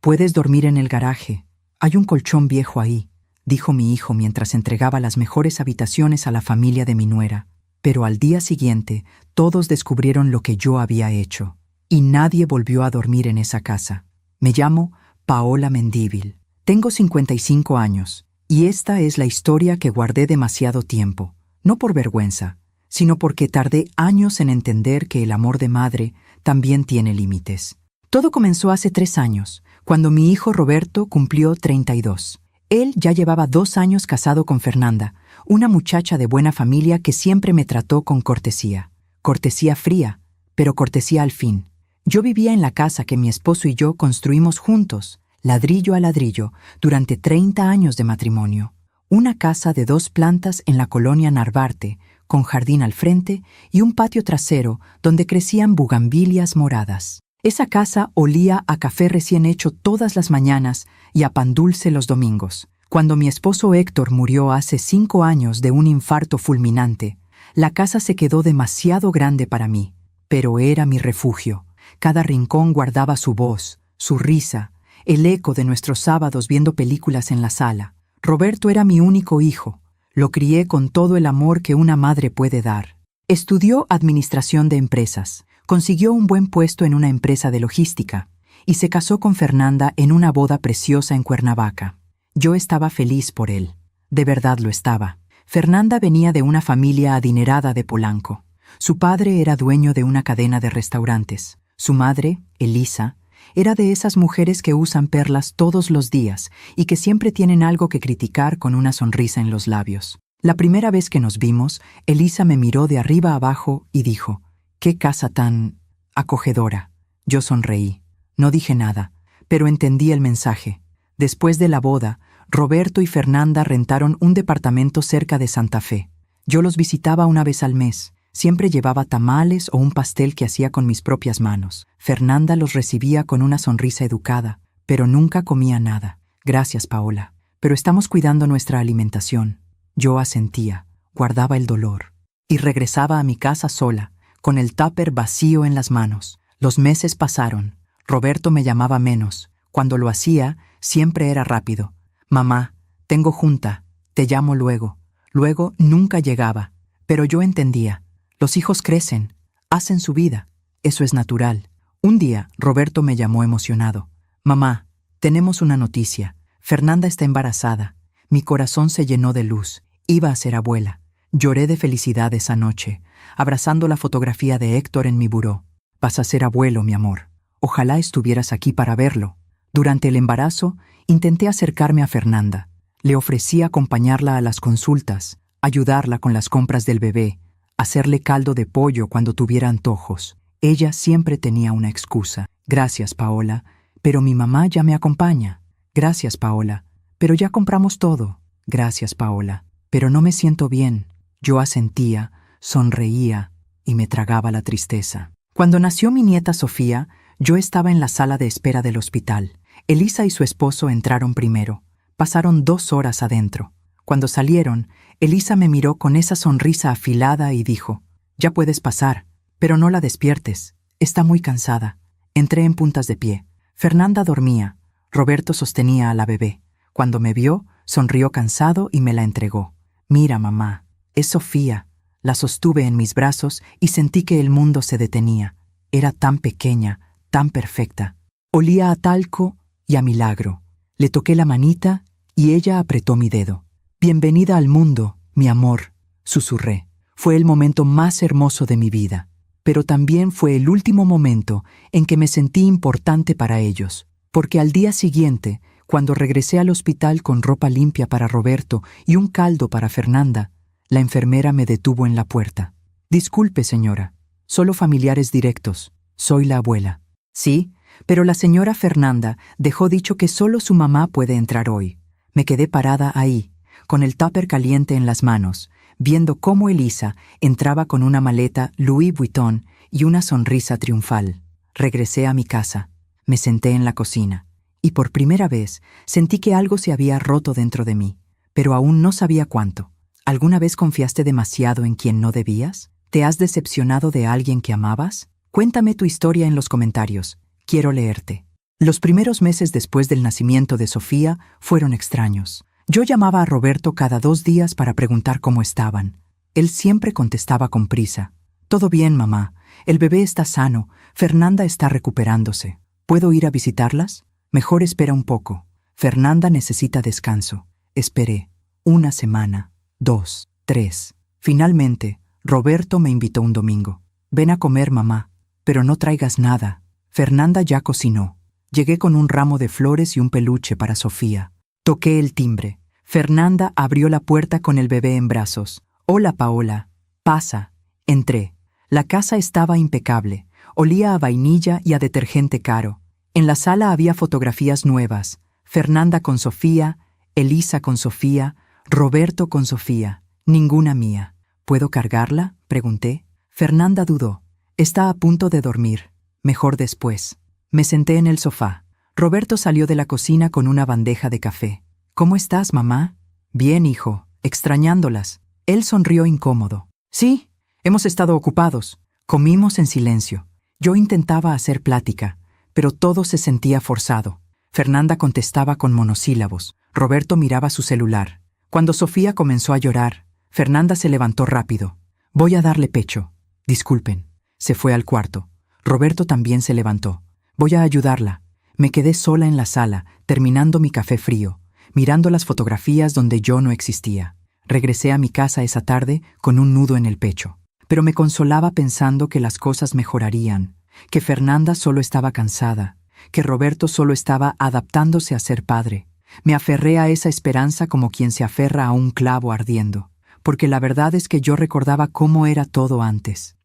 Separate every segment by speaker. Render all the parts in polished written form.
Speaker 1: Puedes dormir en el garaje. Hay un colchón viejo ahí, dijo mi hijo mientras entregaba las mejores habitaciones a la familia de mi nuera. Pero al día siguiente, todos descubrieron lo que yo había hecho. Y nadie volvió a dormir en esa casa. Me llamo Paola Mendívil. Tengo 55 años, y esta es la historia que guardé demasiado tiempo. No por vergüenza, sino porque tardé años en entender que el amor de madre también tiene límites. Todo comenzó hace 3 años, cuando mi hijo Roberto cumplió 32. Él ya llevaba 2 años casado con Fernanda, una muchacha de buena familia que siempre me trató con cortesía. Cortesía fría, pero cortesía al fin. Yo vivía en la casa que mi esposo y yo construimos juntos, ladrillo a ladrillo, durante 30 años de matrimonio. Una casa de 2 plantas en la colonia Narvarte, con jardín al frente y un patio trasero donde crecían bugambilias moradas. Esa casa olía a café recién hecho todas las mañanas y a pan dulce los domingos. Cuando mi esposo Héctor murió hace 5 años de un infarto fulminante, la casa se quedó demasiado grande para mí, pero era mi refugio. Cada rincón guardaba su voz, su risa, el eco de nuestros sábados viendo películas en la sala. Roberto era mi único hijo. Lo crié con todo el amor que una madre puede dar. Estudió administración de empresas, consiguió un buen puesto en una empresa de logística y se casó con Fernanda en una boda preciosa en Cuernavaca. Yo estaba feliz por él. De verdad lo estaba. Fernanda venía de una familia adinerada de Polanco. Su padre era dueño de una cadena de restaurantes. Su madre, Elisa, era de esas mujeres que usan perlas todos los días y que siempre tienen algo que criticar con una sonrisa en los labios. La primera vez que nos vimos, Elisa me miró de arriba a abajo y dijo: «¡Qué casa tan acogedora!». Yo sonreí. No dije nada, pero entendí el mensaje. Después de la boda, Roberto y Fernanda rentaron un departamento cerca de Santa Fe. Yo los visitaba una vez al mes. Siempre llevaba tamales o un pastel que hacía con mis propias manos. Fernanda los recibía con una sonrisa educada, pero nunca comía nada. «Gracias, Paola, pero estamos cuidando nuestra alimentación». Yo asentía, guardaba el dolor, y regresaba a mi casa sola, con el tupper vacío en las manos. Los meses pasaron. Roberto me llamaba menos. Cuando lo hacía, siempre era rápido. «Mamá, tengo junta, te llamo luego». Luego nunca llegaba, pero yo entendía. Los hijos crecen, hacen su vida. Eso es natural. Un día, Roberto me llamó emocionado. «Mamá, tenemos una noticia. Fernanda está embarazada». Mi corazón se llenó de luz. Iba a ser abuela. Lloré de felicidad esa noche, abrazando la fotografía de Héctor en mi buró. «Vas a ser abuelo, mi amor. Ojalá estuvieras aquí para verlo». Durante el embarazo, intenté acercarme a Fernanda. Le ofrecí acompañarla a las consultas, ayudarla con las compras del bebé, hacerle caldo de pollo cuando tuviera antojos. Ella siempre tenía una excusa. «Gracias, Paola, pero mi mamá ya me acompaña». «Gracias, Paola, pero ya compramos todo». «Gracias, Paola, pero no me siento bien». Yo asentía, sonreía y me tragaba la tristeza. Cuando nació mi nieta Sofía, yo estaba en la sala de espera del hospital. Elisa y su esposo entraron primero. Pasaron 2 horas adentro. Cuando salieron, Elisa me miró con esa sonrisa afilada y dijo: «Ya puedes pasar, pero no la despiertes. Está muy cansada». Entré en puntas de pie. Fernanda dormía. Roberto sostenía a la bebé. Cuando me vio, sonrió cansado y me la entregó. «Mira, mamá, es Sofía». La sostuve en mis brazos y sentí que el mundo se detenía. Era tan pequeña, tan perfecta. Olía a talco y a milagro. Le toqué la manita y ella apretó mi dedo. «Bienvenida al mundo, mi amor», susurré. Fue el momento más hermoso de mi vida, pero también fue el último momento en que me sentí importante para ellos, porque al día siguiente, cuando regresé al hospital con ropa limpia para Roberto y un caldo para Fernanda, la enfermera me detuvo en la puerta. «Disculpe, señora, solo familiares directos. Soy la abuela». «Sí, pero la señora Fernanda dejó dicho que solo su mamá puede entrar hoy». Me quedé parada ahí, con el tupper caliente en las manos, viendo cómo Elisa entraba con una maleta Louis Vuitton y una sonrisa triunfal. Regresé a mi casa. Me senté en la cocina, y por primera vez sentí que algo se había roto dentro de mí, pero aún no sabía cuánto. ¿Alguna vez confiaste demasiado en quien no debías? ¿Te has decepcionado de alguien que amabas? Cuéntame tu historia en los comentarios. Quiero leerte. Los primeros meses después del nacimiento de Sofía fueron extraños. Yo llamaba a Roberto cada 2 días para preguntar cómo estaban. Él siempre contestaba con prisa. «Todo bien, mamá. El bebé está sano. Fernanda está recuperándose. ¿Puedo ir a visitarlas? Mejor espera un poco. Fernanda necesita descanso». Esperé. 1 semana, 2, 3. Finalmente, Roberto me invitó un domingo. «Ven a comer, mamá, pero no traigas nada. Fernanda ya cocinó». Llegué con un ramo de flores y un peluche para Sofía. Toqué el timbre. Fernanda abrió la puerta con el bebé en brazos. «Hola, Paola. Pasa». Entré. La casa estaba impecable. Olía a vainilla y a detergente caro. En la sala había fotografías nuevas. Fernanda con Sofía, Elisa con Sofía, Roberto con Sofía. Ninguna mía. «¿Puedo cargarla?», pregunté. Fernanda dudó. «Está a punto de dormir. Mejor después». Me senté en el sofá. Roberto salió de la cocina con una bandeja de café. «¿Cómo estás, mamá?» «Bien, hijo. Extrañándolas». Él sonrió incómodo. «Sí, hemos estado ocupados». Comimos en silencio. Yo intentaba hacer plática, pero todo se sentía forzado. Fernanda contestaba con monosílabos. Roberto miraba su celular. Cuando Sofía comenzó a llorar, Fernanda se levantó rápido. «Voy a darle pecho». «Disculpen». Se fue al cuarto. Roberto también se levantó. «Voy a ayudarla». Me quedé sola en la sala, terminando mi café frío, mirando las fotografías donde yo no existía. Regresé a mi casa esa tarde con un nudo en el pecho, pero me consolaba pensando que las cosas mejorarían, que Fernanda solo estaba cansada, que Roberto solo estaba adaptándose a ser padre. Me aferré a esa esperanza como quien se aferra a un clavo ardiendo, porque la verdad es que yo recordaba cómo era todo antes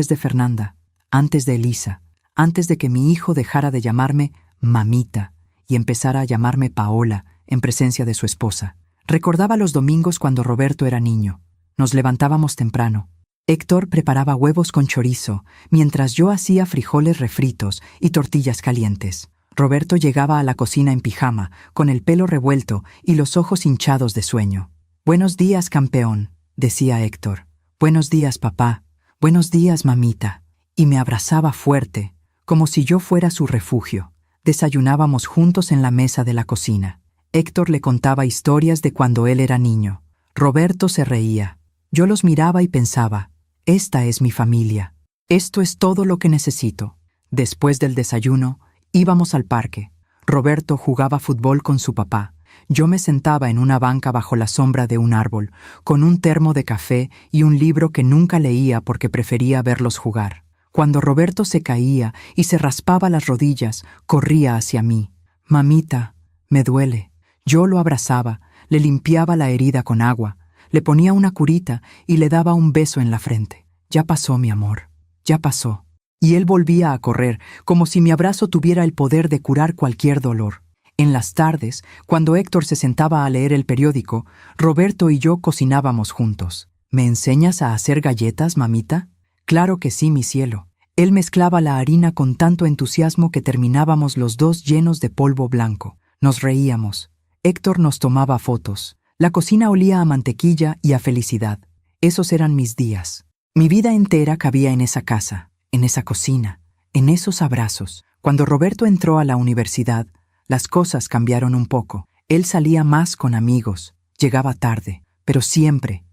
Speaker 1: de Fernanda, antes de Elisa, antes de que mi hijo dejara de llamarme mamita y empezara a llamarme Paola en presencia de su esposa. Recordaba los domingos cuando Roberto era niño. Nos levantábamos temprano. Héctor preparaba huevos con chorizo, mientras yo hacía frijoles refritos y tortillas calientes. Roberto llegaba a la cocina en pijama, con el pelo revuelto y los ojos hinchados de sueño. «Buenos días, campeón», decía Héctor. «Buenos días, papá. Buenos días, mamita». Y me abrazaba fuerte, como si yo fuera su refugio. Desayunábamos juntos en la mesa de la cocina. Héctor le contaba historias de cuando él era niño. Roberto se reía. Yo los miraba y pensaba, esta es mi familia. Esto es todo lo que necesito. Después del desayuno, íbamos al parque. Roberto jugaba fútbol con su papá. Yo me sentaba en una banca bajo la sombra de un árbol, con un termo de café y un libro que nunca leía porque prefería verlos jugar. Cuando Roberto se caía y se raspaba las rodillas, corría hacia mí. «Mamita, me duele». Yo lo abrazaba, le limpiaba la herida con agua, le ponía una curita y le daba un beso en la frente. «Ya pasó, mi amor, ya pasó». Y él volvía a correr, como si mi abrazo tuviera el poder de curar cualquier dolor. En las tardes, cuando Héctor se sentaba a leer el periódico, Roberto y yo cocinábamos juntos. «¿Me enseñas a hacer galletas, mamita?» «Claro que sí, mi cielo». Él mezclaba la harina con tanto entusiasmo que terminábamos los dos llenos de polvo blanco. Nos reíamos. Héctor nos tomaba fotos. La cocina olía a mantequilla y a felicidad. Esos eran mis días. Mi vida entera cabía en esa casa, en esa cocina, en esos abrazos. Cuando Roberto entró a la universidad, las cosas cambiaron un poco. Él salía más con amigos, llegaba tarde, pero siempre,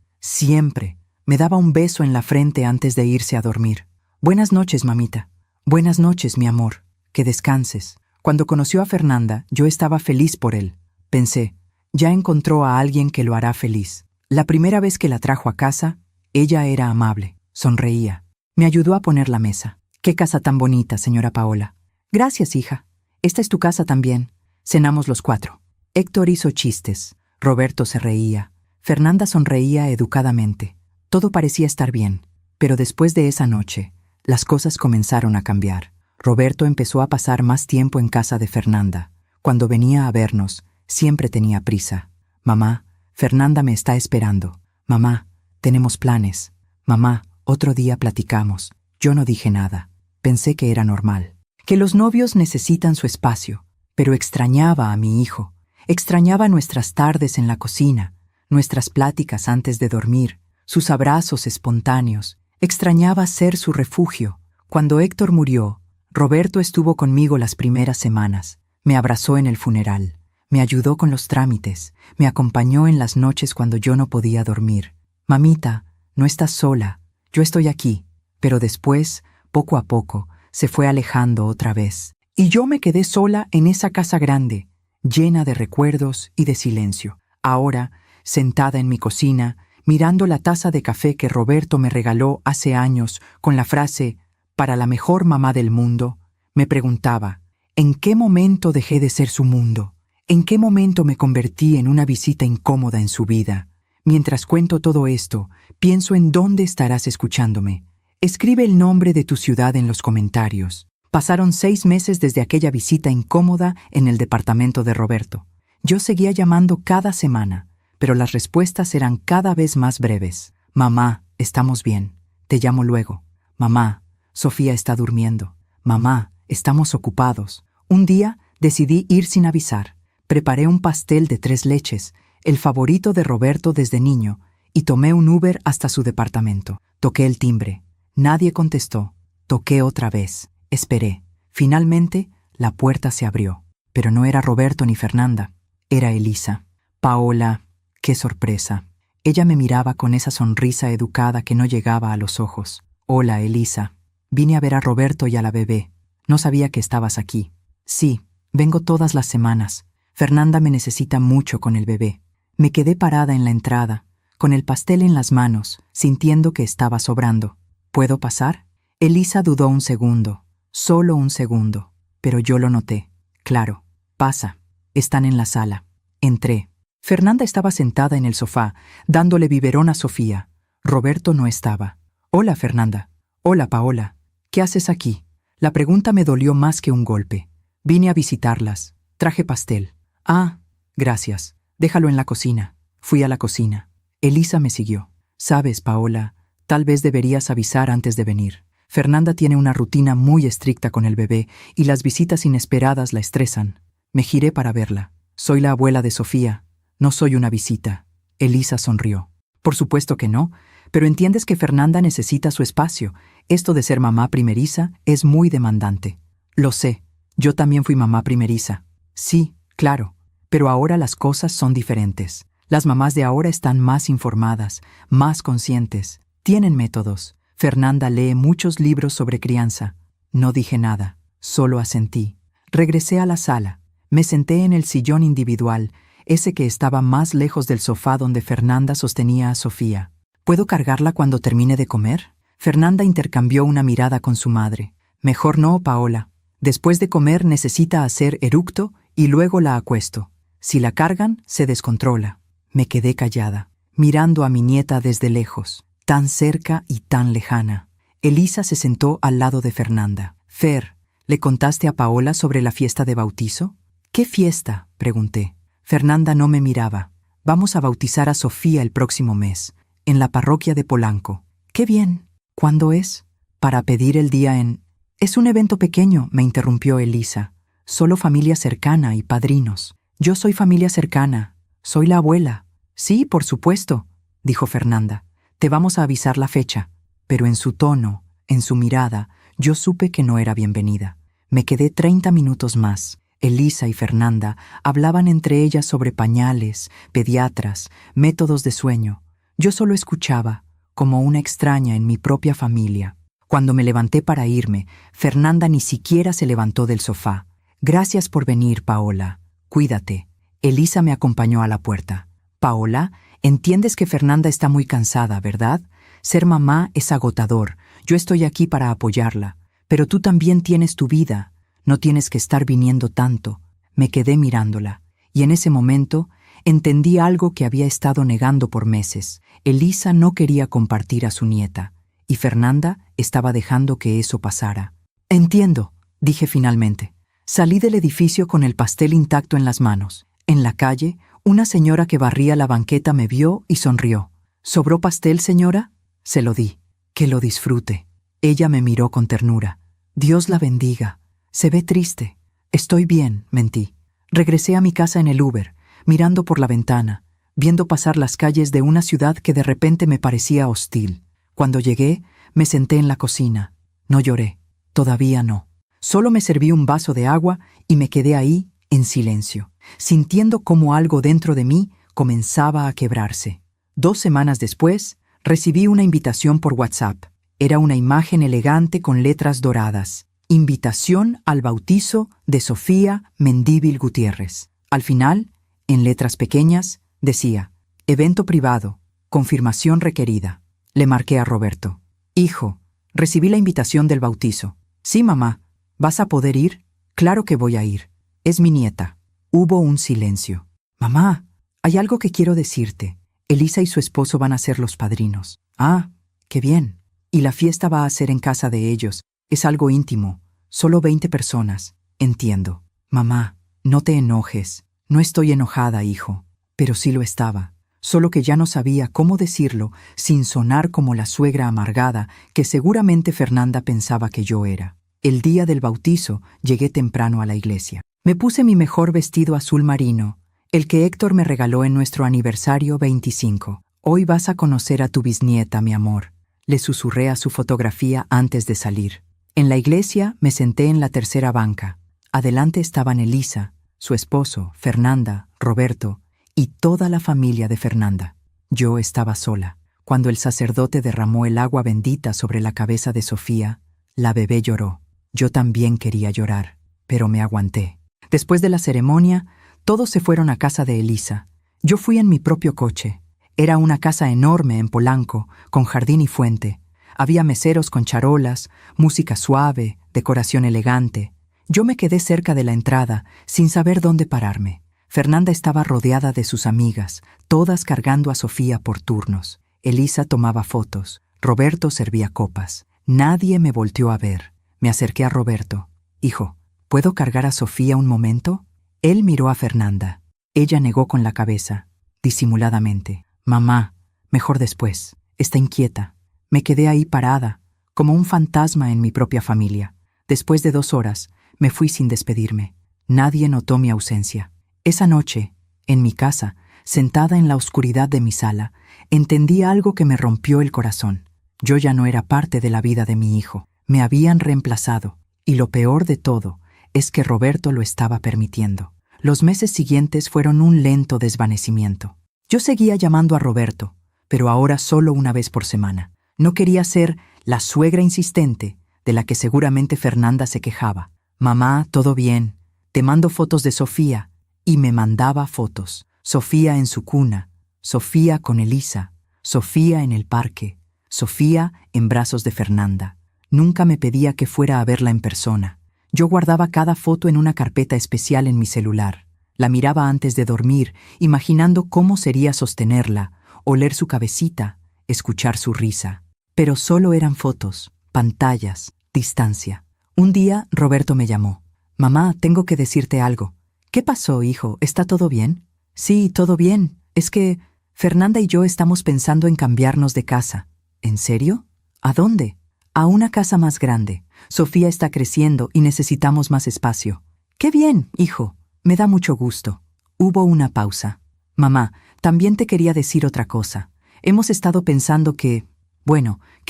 Speaker 1: me daba un beso en la frente antes de irse a dormir. «Buenas noches, mamita». «Buenas noches, mi amor. Que descanses». Cuando conoció a Fernanda, yo estaba feliz por él. Pensé, ya encontró a alguien que lo hará feliz. La primera vez que la trajo a casa, ella era amable, sonreía. Me ayudó a poner la mesa. «Qué casa tan bonita, señora Paola». «Gracias, hija. Esta es tu casa también». Cenamos los 4. Héctor hizo chistes. Roberto se reía. Fernanda sonreía educadamente. Todo parecía estar bien. Pero después de esa noche, las cosas comenzaron a cambiar. Roberto empezó a pasar más tiempo en casa de Fernanda. Cuando venía a vernos, siempre tenía prisa. «Mamá, Fernanda me está esperando». «Mamá, tenemos planes». «Mamá, otro día platicamos». Yo no dije nada. Pensé que era normal. Que los novios necesitan su espacio. Pero extrañaba a mi hijo. Extrañaba nuestras tardes en la cocina, nuestras pláticas antes de dormir, sus abrazos espontáneos. Extrañaba ser su refugio. Cuando Héctor murió, Roberto estuvo conmigo las primeras semanas, me abrazó en el funeral, me ayudó con los trámites, me acompañó en las noches cuando yo no podía dormir. Mamita, no estás sola, yo estoy aquí. Pero después, poco a poco, se fue alejando otra vez. Y yo me quedé sola en esa casa grande, llena de recuerdos y de silencio. Ahora, sentada en mi cocina, mirando la taza de café que Roberto me regaló hace años con la frase «para la mejor mamá del mundo», me preguntaba, ¿en qué momento dejé de ser su mundo? ¿En qué momento me convertí en una visita incómoda en su vida? Mientras cuento todo esto, pienso en dónde estarás escuchándome. Escribe el nombre de tu ciudad en los comentarios. Pasaron 6 meses desde aquella visita incómoda en el departamento de Roberto. Yo seguía llamando cada semana, pero las respuestas eran cada vez más breves. Mamá, estamos bien. Te llamo luego. Mamá, Sofía está durmiendo. Mamá, estamos ocupados. Un día decidí ir sin avisar. Preparé un pastel de 3 leches, el favorito de Roberto desde niño, y tomé un Uber hasta su departamento. Toqué el timbre. Nadie contestó. Toqué otra vez. Esperé. Finalmente, la puerta se abrió. Pero no era Roberto ni Fernanda. Era Elisa. Paola, qué sorpresa. Ella me miraba con esa sonrisa educada que no llegaba a los ojos. Hola, Elisa. Vine a ver a Roberto y a la bebé. No sabía que estabas aquí. Sí, vengo todas las semanas. Fernanda me necesita mucho con el bebé. Me quedé parada en la entrada, con el pastel en las manos, sintiendo que estaba sobrando. ¿Puedo pasar? Elisa dudó un segundo, solo un segundo, pero yo lo noté. Claro, pasa. Están en la sala. Entré. Fernanda estaba sentada en el sofá, dándole biberón a Sofía. Roberto no estaba. Hola, Fernanda. Hola, Paola. ¿Qué haces aquí? La pregunta me dolió más que un golpe. Vine a visitarlas. Traje pastel. Ah, gracias. Déjalo en la cocina. Fui a la cocina. Elisa me siguió. Sabes, Paola, tal vez deberías avisar antes de venir. Fernanda tiene una rutina muy estricta con el bebé y las visitas inesperadas la estresan. Me giré para verla. Soy la abuela de Sofía. No soy una visita. Elisa sonrió. Por supuesto que no, pero entiendes que Fernanda necesita su espacio. Esto de ser mamá primeriza es muy demandante. Lo sé. Yo también fui mamá primeriza. Sí, claro. Pero ahora las cosas son diferentes. Las mamás de ahora están más informadas, más conscientes. Tienen métodos. Fernanda lee muchos libros sobre crianza. No dije nada, solo asentí. Regresé a la sala. Me senté en el sillón individual, ese que estaba más lejos del sofá donde Fernanda sostenía a Sofía. ¿Puedo cargarla cuando termine de comer? Fernanda intercambió una mirada con su madre. Mejor no, Paola. Después de comer necesita hacer eructo y luego la acuesto. Si la cargan, se descontrola. Me quedé callada, mirando a mi nieta desde lejos, tan cerca y tan lejana. Elisa se sentó al lado de Fernanda. Fer, ¿le contaste a Paola sobre la fiesta de bautizo? ¿Qué fiesta?, pregunté. Fernanda no me miraba. Vamos a bautizar a Sofía el próximo mes, en la parroquia de Polanco. ¡Qué bien! ¿Cuándo es? Para pedir el día en... Es un evento pequeño, me interrumpió Elisa. Solo familia cercana y padrinos. Yo soy familia cercana. Soy la abuela. Sí, por supuesto, dijo Fernanda. Te vamos a avisar la fecha. Pero en su tono, en su mirada, yo supe que no era bienvenida. Me quedé 30 minutos más. Elisa y Fernanda hablaban entre ellas sobre pañales, pediatras, métodos de sueño. Yo solo escuchaba, como una extraña en mi propia familia. Cuando me levanté para irme, Fernanda ni siquiera se levantó del sofá. Gracias por venir, Paola. Cuídate. Elisa me acompañó a la puerta. Paola, entiendes que Fernanda está muy cansada, ¿verdad? Ser mamá es agotador. Yo estoy aquí para apoyarla. Pero tú también tienes tu vida. No tienes que estar viniendo tanto. Me quedé mirándola. Y en ese momento entendí algo que había estado negando por meses. Elisa no quería compartir a su nieta. Y Fernanda estaba dejando que eso pasara. Entiendo, dije finalmente. Salí del edificio con el pastel intacto en las manos. En la calle, una señora que barría la banqueta me vio y sonrió. ¿Sobró pastel, señora? Se lo di. Que lo disfrute. Ella me miró con ternura. Dios la bendiga. Se ve triste. Estoy bien, mentí. Regresé a mi casa en el Uber, mirando por la ventana, viendo pasar las calles de una ciudad que de repente me parecía hostil. Cuando llegué, me senté en la cocina. No lloré. Todavía no. Solo me serví un vaso de agua y me quedé ahí en silencio, sintiendo cómo algo dentro de mí comenzaba a quebrarse. 2 semanas después, recibí una invitación por WhatsApp. Era una imagen elegante con letras doradas. Invitación al bautizo de Sofía Mendívil Gutiérrez. Al final, en letras pequeñas, decía: evento privado, confirmación requerida. Le marqué a Roberto. Hijo, recibí la invitación del bautizo. Sí, mamá. ¿Vas a poder ir? Claro que voy a ir. Es mi nieta. Hubo un silencio. Mamá, hay algo que quiero decirte. Elisa y su esposo van a ser los padrinos. Ah, qué bien. Y la fiesta va a ser en casa de ellos. Es algo íntimo. Solo 20 personas. Entiendo. Mamá, no te enojes. No estoy enojada, hijo. Pero sí lo estaba. Solo que ya no sabía cómo decirlo sin sonar como la suegra amargada que seguramente Fernanda pensaba que yo era. El día del bautizo llegué temprano a la iglesia. Me puse mi mejor vestido azul marino, el que Héctor me regaló en nuestro aniversario 25. Hoy vas a conocer a tu bisnieta, mi amor. Le susurré a su fotografía antes de salir. En la iglesia me senté en la tercera banca. Adelante estaban Elisa, su esposo, Fernanda, Roberto y toda la familia de Fernanda. Yo estaba sola. Cuando el sacerdote derramó el agua bendita sobre la cabeza de Sofía, la bebé lloró. Yo también quería llorar, pero me aguanté. Después de la ceremonia, todos se fueron a casa de Elisa. Yo fui en mi propio coche. Era una casa enorme en Polanco, con jardín y fuente. Había meseros con charolas, música suave, decoración elegante. Yo me quedé cerca de la entrada, sin saber dónde pararme. Fernanda estaba rodeada de sus amigas, todas cargando a Sofía por turnos. Elisa tomaba fotos. Roberto servía copas. Nadie me volteó a ver. Me acerqué a Roberto. Hijo, ¿puedo cargar a Sofía un momento? Él miró a Fernanda. Ella negó con la cabeza, disimuladamente. Mamá, mejor después. Está inquieta. Me quedé ahí parada, como un fantasma en mi propia familia. Después de 2 horas, me fui sin despedirme. Nadie notó mi ausencia. Esa noche, en mi casa, sentada en la oscuridad de mi sala, entendí algo que me rompió el corazón. Yo ya no era parte de la vida de mi hijo. Me habían reemplazado, y lo peor de todo es que Roberto lo estaba permitiendo. Los meses siguientes fueron un lento desvanecimiento. Yo seguía llamando a Roberto, pero ahora solo una vez por semana. No quería ser la suegra insistente de la que seguramente Fernanda se quejaba. Mamá, todo bien. Te mando fotos de Sofía. Y me mandaba fotos. Sofía en su cuna, Sofía con Elisa, Sofía en el parque, Sofía en brazos de Fernanda. Nunca me pedía que fuera a verla en persona. Yo guardaba cada foto en una carpeta especial en mi celular. La miraba antes de dormir, imaginando cómo sería sostenerla, oler su cabecita, escuchar su risa. Pero solo eran fotos, pantallas, distancia. Un día Roberto me llamó. Mamá, tengo que decirte algo. ¿Qué pasó, hijo? ¿Está todo bien? Sí, todo bien. Es que Fernanda y yo estamos pensando en cambiarnos de casa. ¿En serio? ¿A dónde? A una casa más grande. Sofía está creciendo y necesitamos más espacio. ¡Qué bien, hijo! Me da mucho gusto. Hubo una pausa. Mamá, también te quería decir otra cosa. Hemos estado pensando que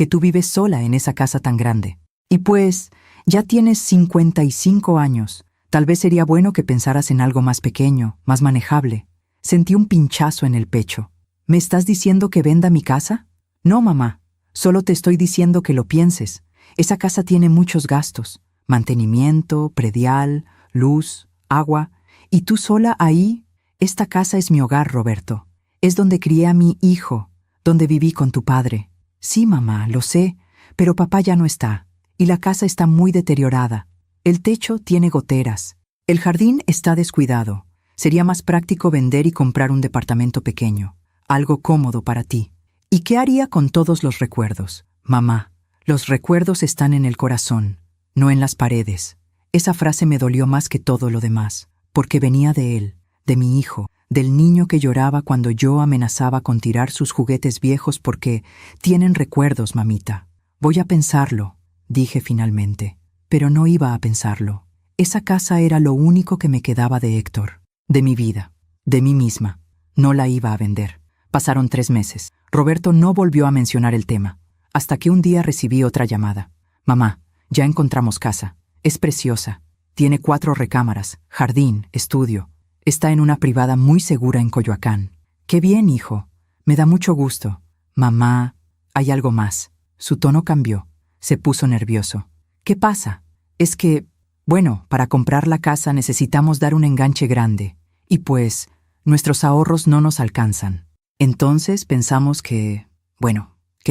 Speaker 1: tú vives sola en esa casa tan grande. Y pues, ya tienes 55 años. Tal vez sería bueno que pensaras en algo más pequeño, más manejable. Sentí un pinchazo en el pecho. ¿Me estás diciendo que venda mi casa? No, mamá. Solo te estoy diciendo que lo pienses. Esa casa tiene muchos gastos. Mantenimiento, predial, luz, agua. ¿Y tú sola ahí? Esta casa es mi hogar, Roberto. Es donde crié a mi hijo, donde viví con tu padre. Sí, mamá, lo sé, pero papá ya no está. Y la casa está muy deteriorada. El techo tiene goteras. El jardín está descuidado. Sería más práctico vender y comprar un departamento pequeño, algo cómodo para ti. ¿Y qué haría con todos los recuerdos? Mamá, los recuerdos están en el corazón, no en las paredes. Esa frase me dolió más que todo lo demás, porque venía de él, de mi hijo, del niño que lloraba cuando yo amenazaba con tirar sus juguetes viejos porque tienen recuerdos, mamita. Voy a pensarlo, dije finalmente. Pero no iba a pensarlo. Esa casa era lo único que me quedaba de Héctor, de mi vida, de mí misma. No la iba a vender. Pasaron 3 meses. Roberto no volvió a mencionar el tema, hasta que un día recibí otra llamada. Mamá, ya encontramos casa. Es preciosa. Tiene 4 recámaras, jardín, estudio. Está en una privada muy segura en Coyoacán. ¡Qué bien, hijo! Me da mucho gusto. Mamá, hay algo más. Su tono cambió. Se puso nervioso. ¿Qué pasa? Es que, bueno, para comprar la casa necesitamos dar un enganche grande. Y pues, nuestros ahorros no nos alcanzan. Entonces pensamos que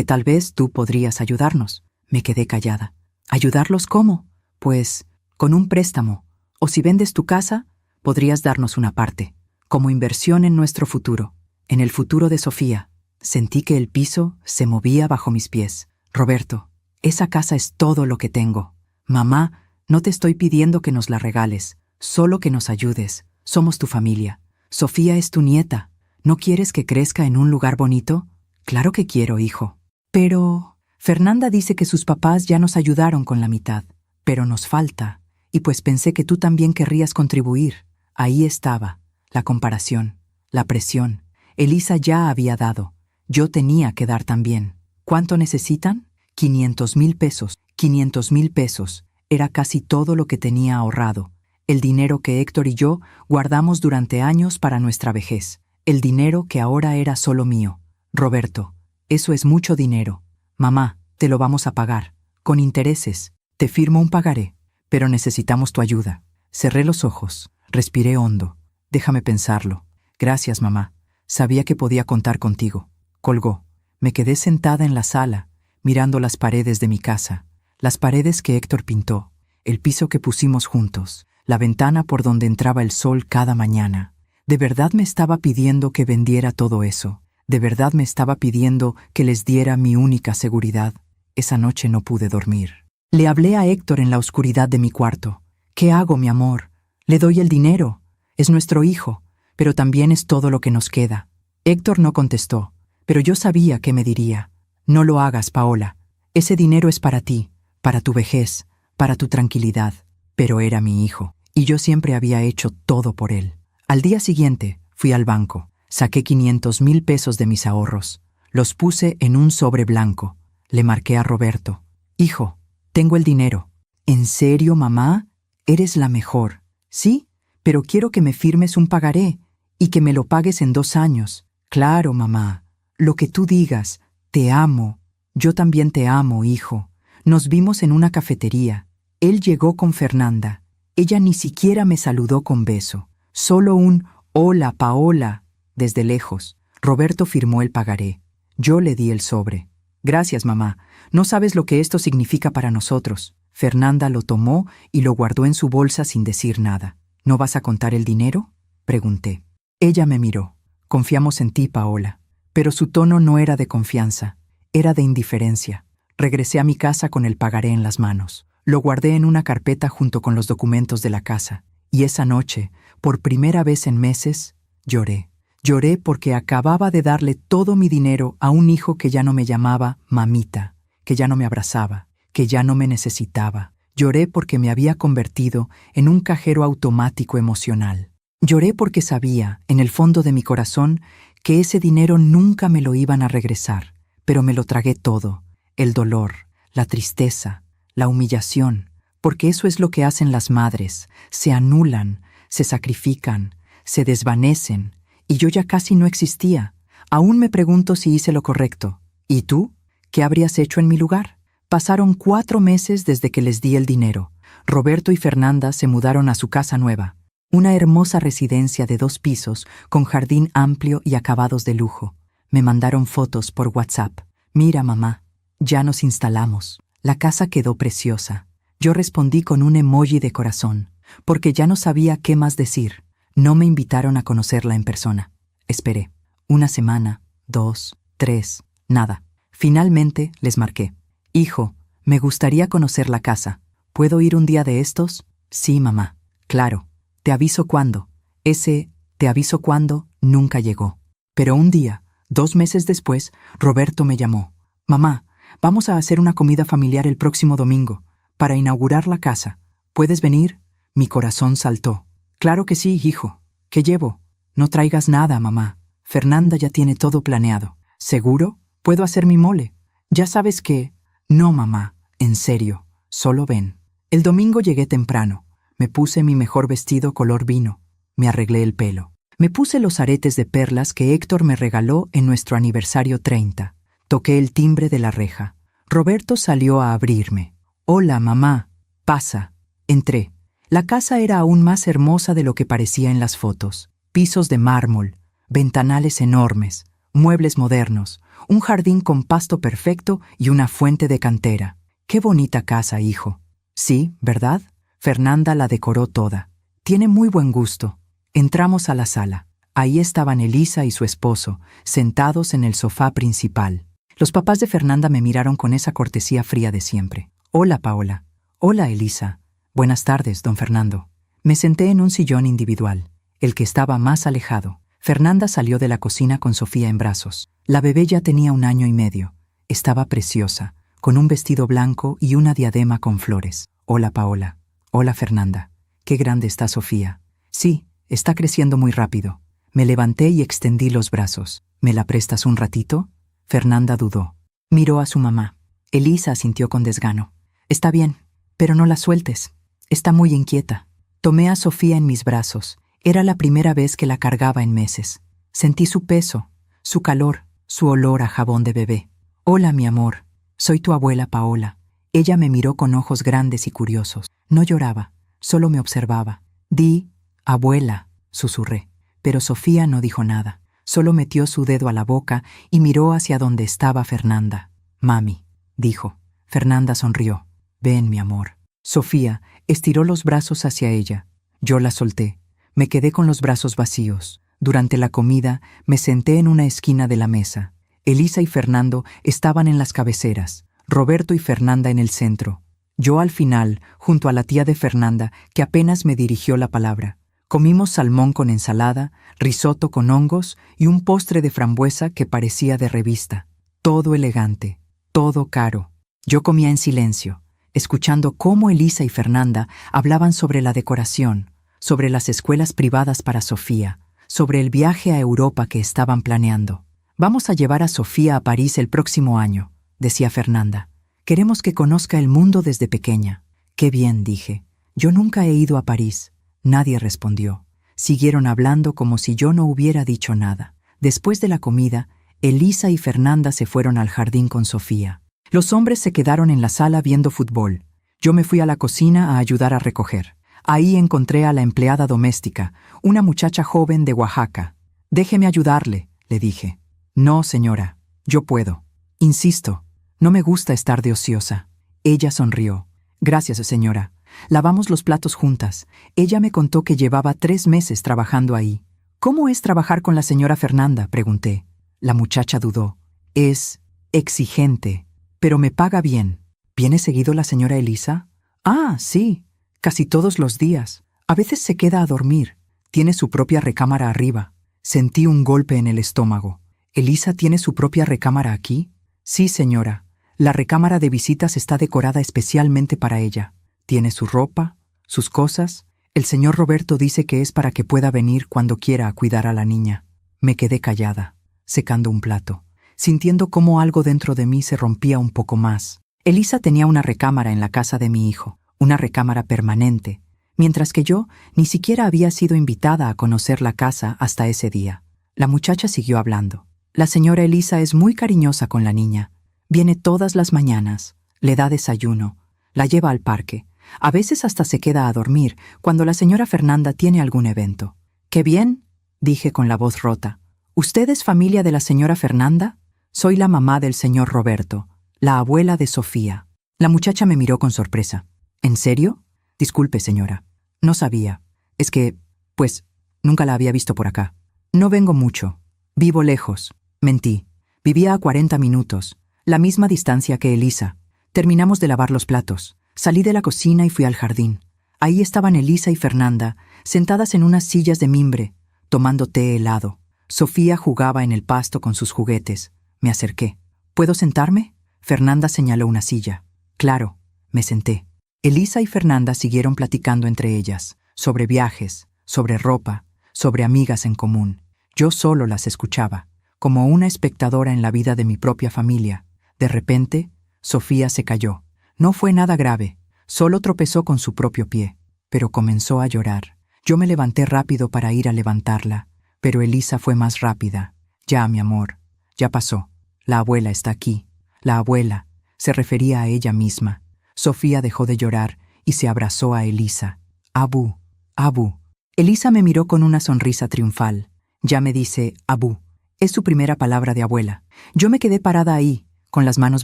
Speaker 1: tal vez tú podrías ayudarnos. Me quedé callada. ¿Ayudarlos cómo? Pues, con un préstamo. O si vendes tu casa, podrías darnos una parte, como inversión en nuestro futuro, en el futuro de Sofía. Sentí que el piso se movía bajo mis pies. Roberto, esa casa es todo lo que tengo. Mamá, no te estoy pidiendo que nos la regales, solo que nos ayudes. Somos tu familia. Sofía es tu nieta. ¿No quieres que crezca en un lugar bonito? Claro que quiero, hijo. Pero Fernanda dice que sus papás ya nos ayudaron con la mitad, pero nos falta. Y pues pensé que tú también querrías contribuir. Ahí estaba, la comparación, la presión. Elisa ya había dado. Yo tenía que dar también. ¿Cuánto necesitan? 500,000 pesos. 500,000 pesos. Era casi todo lo que tenía ahorrado. El dinero que Héctor y yo guardamos durante años para nuestra vejez. El dinero que ahora era solo mío. Roberto, eso es mucho dinero. Mamá, te lo vamos a pagar. Con intereses. Te firmo un pagaré. Pero necesitamos tu ayuda. Cerré los ojos. Respiré hondo. Déjame pensarlo. Gracias, mamá. Sabía que podía contar contigo. Colgó. Me quedé sentada en la sala, mirando las paredes de mi casa. Las paredes que Héctor pintó. El piso que pusimos juntos. La ventana por donde entraba el sol cada mañana. ¿De verdad me estaba pidiendo que vendiera todo eso? ¿De verdad me estaba pidiendo que les diera mi única seguridad? Esa noche no pude dormir. Le hablé a Héctor en la oscuridad de mi cuarto. ¿Qué hago, mi amor? Le doy el dinero. Es nuestro hijo, pero también es todo lo que nos queda. Héctor no contestó, pero yo sabía que me diría. No lo hagas, Paola. Ese dinero es para ti, para tu vejez, para tu tranquilidad. Pero era mi hijo, y yo siempre había hecho todo por él. Al día siguiente, fui al banco. Saqué 500,000 pesos de mis ahorros. Los puse en un sobre blanco. Le marqué a Roberto. Hijo, tengo el dinero. ¿En serio, mamá? Eres la mejor. Sí, pero quiero que me firmes un pagaré y que me lo pagues en 2 años. Claro, mamá. Lo que tú digas. Te amo. Yo también te amo, hijo. Nos vimos en una cafetería. Él llegó con Fernanda. Ella ni siquiera me saludó con beso. Solo un «Hola, Paola», desde lejos. Roberto firmó el pagaré. Yo le di el sobre. Gracias, mamá. No sabes lo que esto significa para nosotros. Fernanda lo tomó y lo guardó en su bolsa sin decir nada. ¿No vas a contar el dinero? Pregunté. Ella me miró. Confiamos en ti, Paola. Pero su tono no era de confianza, era de indiferencia. Regresé a mi casa con el pagaré en las manos. Lo guardé en una carpeta junto con los documentos de la casa. Y esa noche, por primera vez en meses, lloré. Lloré porque acababa de darle todo mi dinero a un hijo que ya no me llamaba mamita, que ya no me abrazaba, que ya no me necesitaba. Lloré porque me había convertido en un cajero automático emocional. Lloré porque sabía, en el fondo de mi corazón, que ese dinero nunca me lo iban a regresar, pero me lo tragué todo. El dolor, la tristeza, la humillación, porque eso es lo que hacen las madres. Se anulan, se sacrifican, se desvanecen, y yo ya casi no existía. Aún me pregunto si hice lo correcto. ¿Y tú? ¿Qué habrías hecho en mi lugar? Pasaron 4 meses desde que les di el dinero. Roberto y Fernanda se mudaron a su casa nueva. Una hermosa residencia de 2 pisos, con jardín amplio y acabados de lujo. Me mandaron fotos por WhatsApp. Mira, mamá, ya nos instalamos. La casa quedó preciosa. Yo respondí con un emoji de corazón, porque ya no sabía qué más decir. No me invitaron a conocerla en persona. Esperé. 1 semana, 2, 3, nada. Finalmente les marqué. Hijo, me gustaría conocer la casa. ¿Puedo ir un día de estos? Sí, mamá. Claro. Te aviso cuándo. Ese «te aviso cuándo» nunca llegó. Pero un día, 2 meses después, Roberto me llamó. Mamá, vamos a hacer una comida familiar el próximo domingo, para inaugurar la casa. ¿Puedes venir? Mi corazón saltó. Claro que sí, hijo. ¿Qué llevo? No traigas nada, mamá. Fernanda ya tiene todo planeado. ¿Seguro? Puedo hacer mi mole. Ya sabes que... No, mamá. En serio. Solo ven. El domingo llegué temprano. Me puse mi mejor vestido color vino. Me arreglé el pelo. Me puse los aretes de perlas que Héctor me regaló en nuestro aniversario 30. Toqué el timbre de la reja. Roberto salió a abrirme. «Hola, mamá. Pasa». Entré. La casa era aún más hermosa de lo que parecía en las fotos. Pisos de mármol, ventanales enormes, muebles modernos, un jardín con pasto perfecto y una fuente de cantera. «Qué bonita casa, hijo». «Sí, ¿verdad?» Fernanda la decoró toda. «Tiene muy buen gusto». Entramos a la sala. Ahí estaban Elisa y su esposo, sentados en el sofá principal. Los papás de Fernanda me miraron con esa cortesía fría de siempre. «Hola, Paola». «Hola, Elisa». «Buenas tardes, don Fernando». Me senté en un sillón individual, el que estaba más alejado. Fernanda salió de la cocina con Sofía en brazos. La bebé ya tenía 1 año y medio. Estaba preciosa, con un vestido blanco y una diadema con flores. «Hola, Paola». «Hola, Fernanda». «Qué grande está Sofía». «Sí, está creciendo muy rápido». Me levanté y extendí los brazos. «¿Me la prestas un ratito?» Fernanda dudó. Miró a su mamá. Elisa asintió con desgano. «Está bien, pero no la sueltes. Está muy inquieta». Tomé a Sofía en mis brazos. Era la primera vez que la cargaba en meses. Sentí su peso, su calor, su olor a jabón de bebé. «Hola, mi amor. Soy tu abuela Paola». Ella me miró con ojos grandes y curiosos. No lloraba, solo me observaba. «Di, abuela», susurré. Pero Sofía no dijo nada. Solo metió su dedo a la boca y miró hacia donde estaba Fernanda. «Mami», dijo. Fernanda sonrió. «Ven, mi amor». Sofía estiró los brazos hacia ella. Yo la solté. Me quedé con los brazos vacíos. Durante la comida me senté en una esquina de la mesa. Elisa y Fernando estaban en las cabeceras. Roberto y Fernanda en el centro. Yo al final, junto a la tía de Fernanda, que apenas me dirigió la palabra. Comimos salmón con ensalada, risotto con hongos y un postre de frambuesa que parecía de revista. Todo elegante, todo caro. Yo comía en silencio, escuchando cómo Elisa y Fernanda hablaban sobre la decoración, sobre las escuelas privadas para Sofía, sobre el viaje a Europa que estaban planeando. «Vamos a llevar a Sofía a París el próximo año», decía Fernanda. «Queremos que conozca el mundo desde pequeña». «Qué bien», dije. «Yo nunca he ido a París». Nadie respondió. Siguieron hablando como si yo no hubiera dicho nada. Después de la comida, Elisa y Fernanda se fueron al jardín con Sofía. Los hombres se quedaron en la sala viendo fútbol. Yo me fui a la cocina a ayudar a recoger. Ahí encontré a la empleada doméstica, una muchacha joven de Oaxaca. «Déjeme ayudarle», le dije. «No, señora, yo puedo». «Insisto, no me gusta estar de ociosa». Ella sonrió. «Gracias, señora. Lavamos los platos juntas. Ella me contó que llevaba 3 meses trabajando ahí». «¿Cómo es trabajar con la señora Fernanda?», pregunté. La muchacha dudó. «Es exigente, pero me paga bien». «¿Viene seguido la señora Elisa?» «Ah, sí, casi todos los días. A veces se queda a dormir. Tiene su propia recámara arriba». Sentí un golpe en el estómago. «¿Elisa tiene su propia recámara aquí?» «Sí, señora. La recámara de visitas está decorada especialmente para ella. Tiene su ropa, sus cosas. El señor Roberto dice que es para que pueda venir cuando quiera a cuidar a la niña». Me quedé callada, secando un plato, sintiendo cómo algo dentro de mí se rompía un poco más. Elisa tenía una recámara en la casa de mi hijo, una recámara permanente, mientras que yo ni siquiera había sido invitada a conocer la casa hasta ese día. La muchacha siguió hablando. «La señora Elisa es muy cariñosa con la niña. Viene todas las mañanas, le da desayuno, la lleva al parque. A veces hasta se queda a dormir cuando la señora Fernanda tiene algún evento». «¡Qué bien!», dije con la voz rota. «¿Usted es familia de la señora Fernanda?» «Soy la mamá del señor Roberto, la abuela de Sofía». La muchacha me miró con sorpresa. «¿En serio? Disculpe, señora. No sabía. Es que, pues, nunca la había visto por acá». «No vengo mucho. Vivo lejos». Mentí. Vivía a 40 minutos, la misma distancia que Elisa. Terminamos de lavar los platos. Salí de la cocina y fui al jardín. Ahí estaban Elisa y Fernanda, sentadas en unas sillas de mimbre, tomando té helado. Sofía jugaba en el pasto con sus juguetes. Me acerqué. «¿Puedo sentarme?». Fernanda señaló una silla. «Claro». Me senté. Elisa y Fernanda siguieron platicando entre ellas, sobre viajes, sobre ropa, sobre amigas en común. Yo solo las escuchaba, como una espectadora en la vida de mi propia familia. De repente, Sofía se cayó. No fue nada grave, Solo tropezó con su propio pie, pero comenzó a llorar. Yo me levanté rápido para ir a levantarla, pero Elisa fue más rápida. Ya, mi amor, ya pasó. La abuela está aquí. La abuela se refería a ella misma. Sofía dejó de llorar y se abrazó a Elisa. Abu, Abu. Elisa me miró con una sonrisa triunfal. Ya me dice Abu. Es su primera palabra de abuela. Yo me quedé parada ahí, con las manos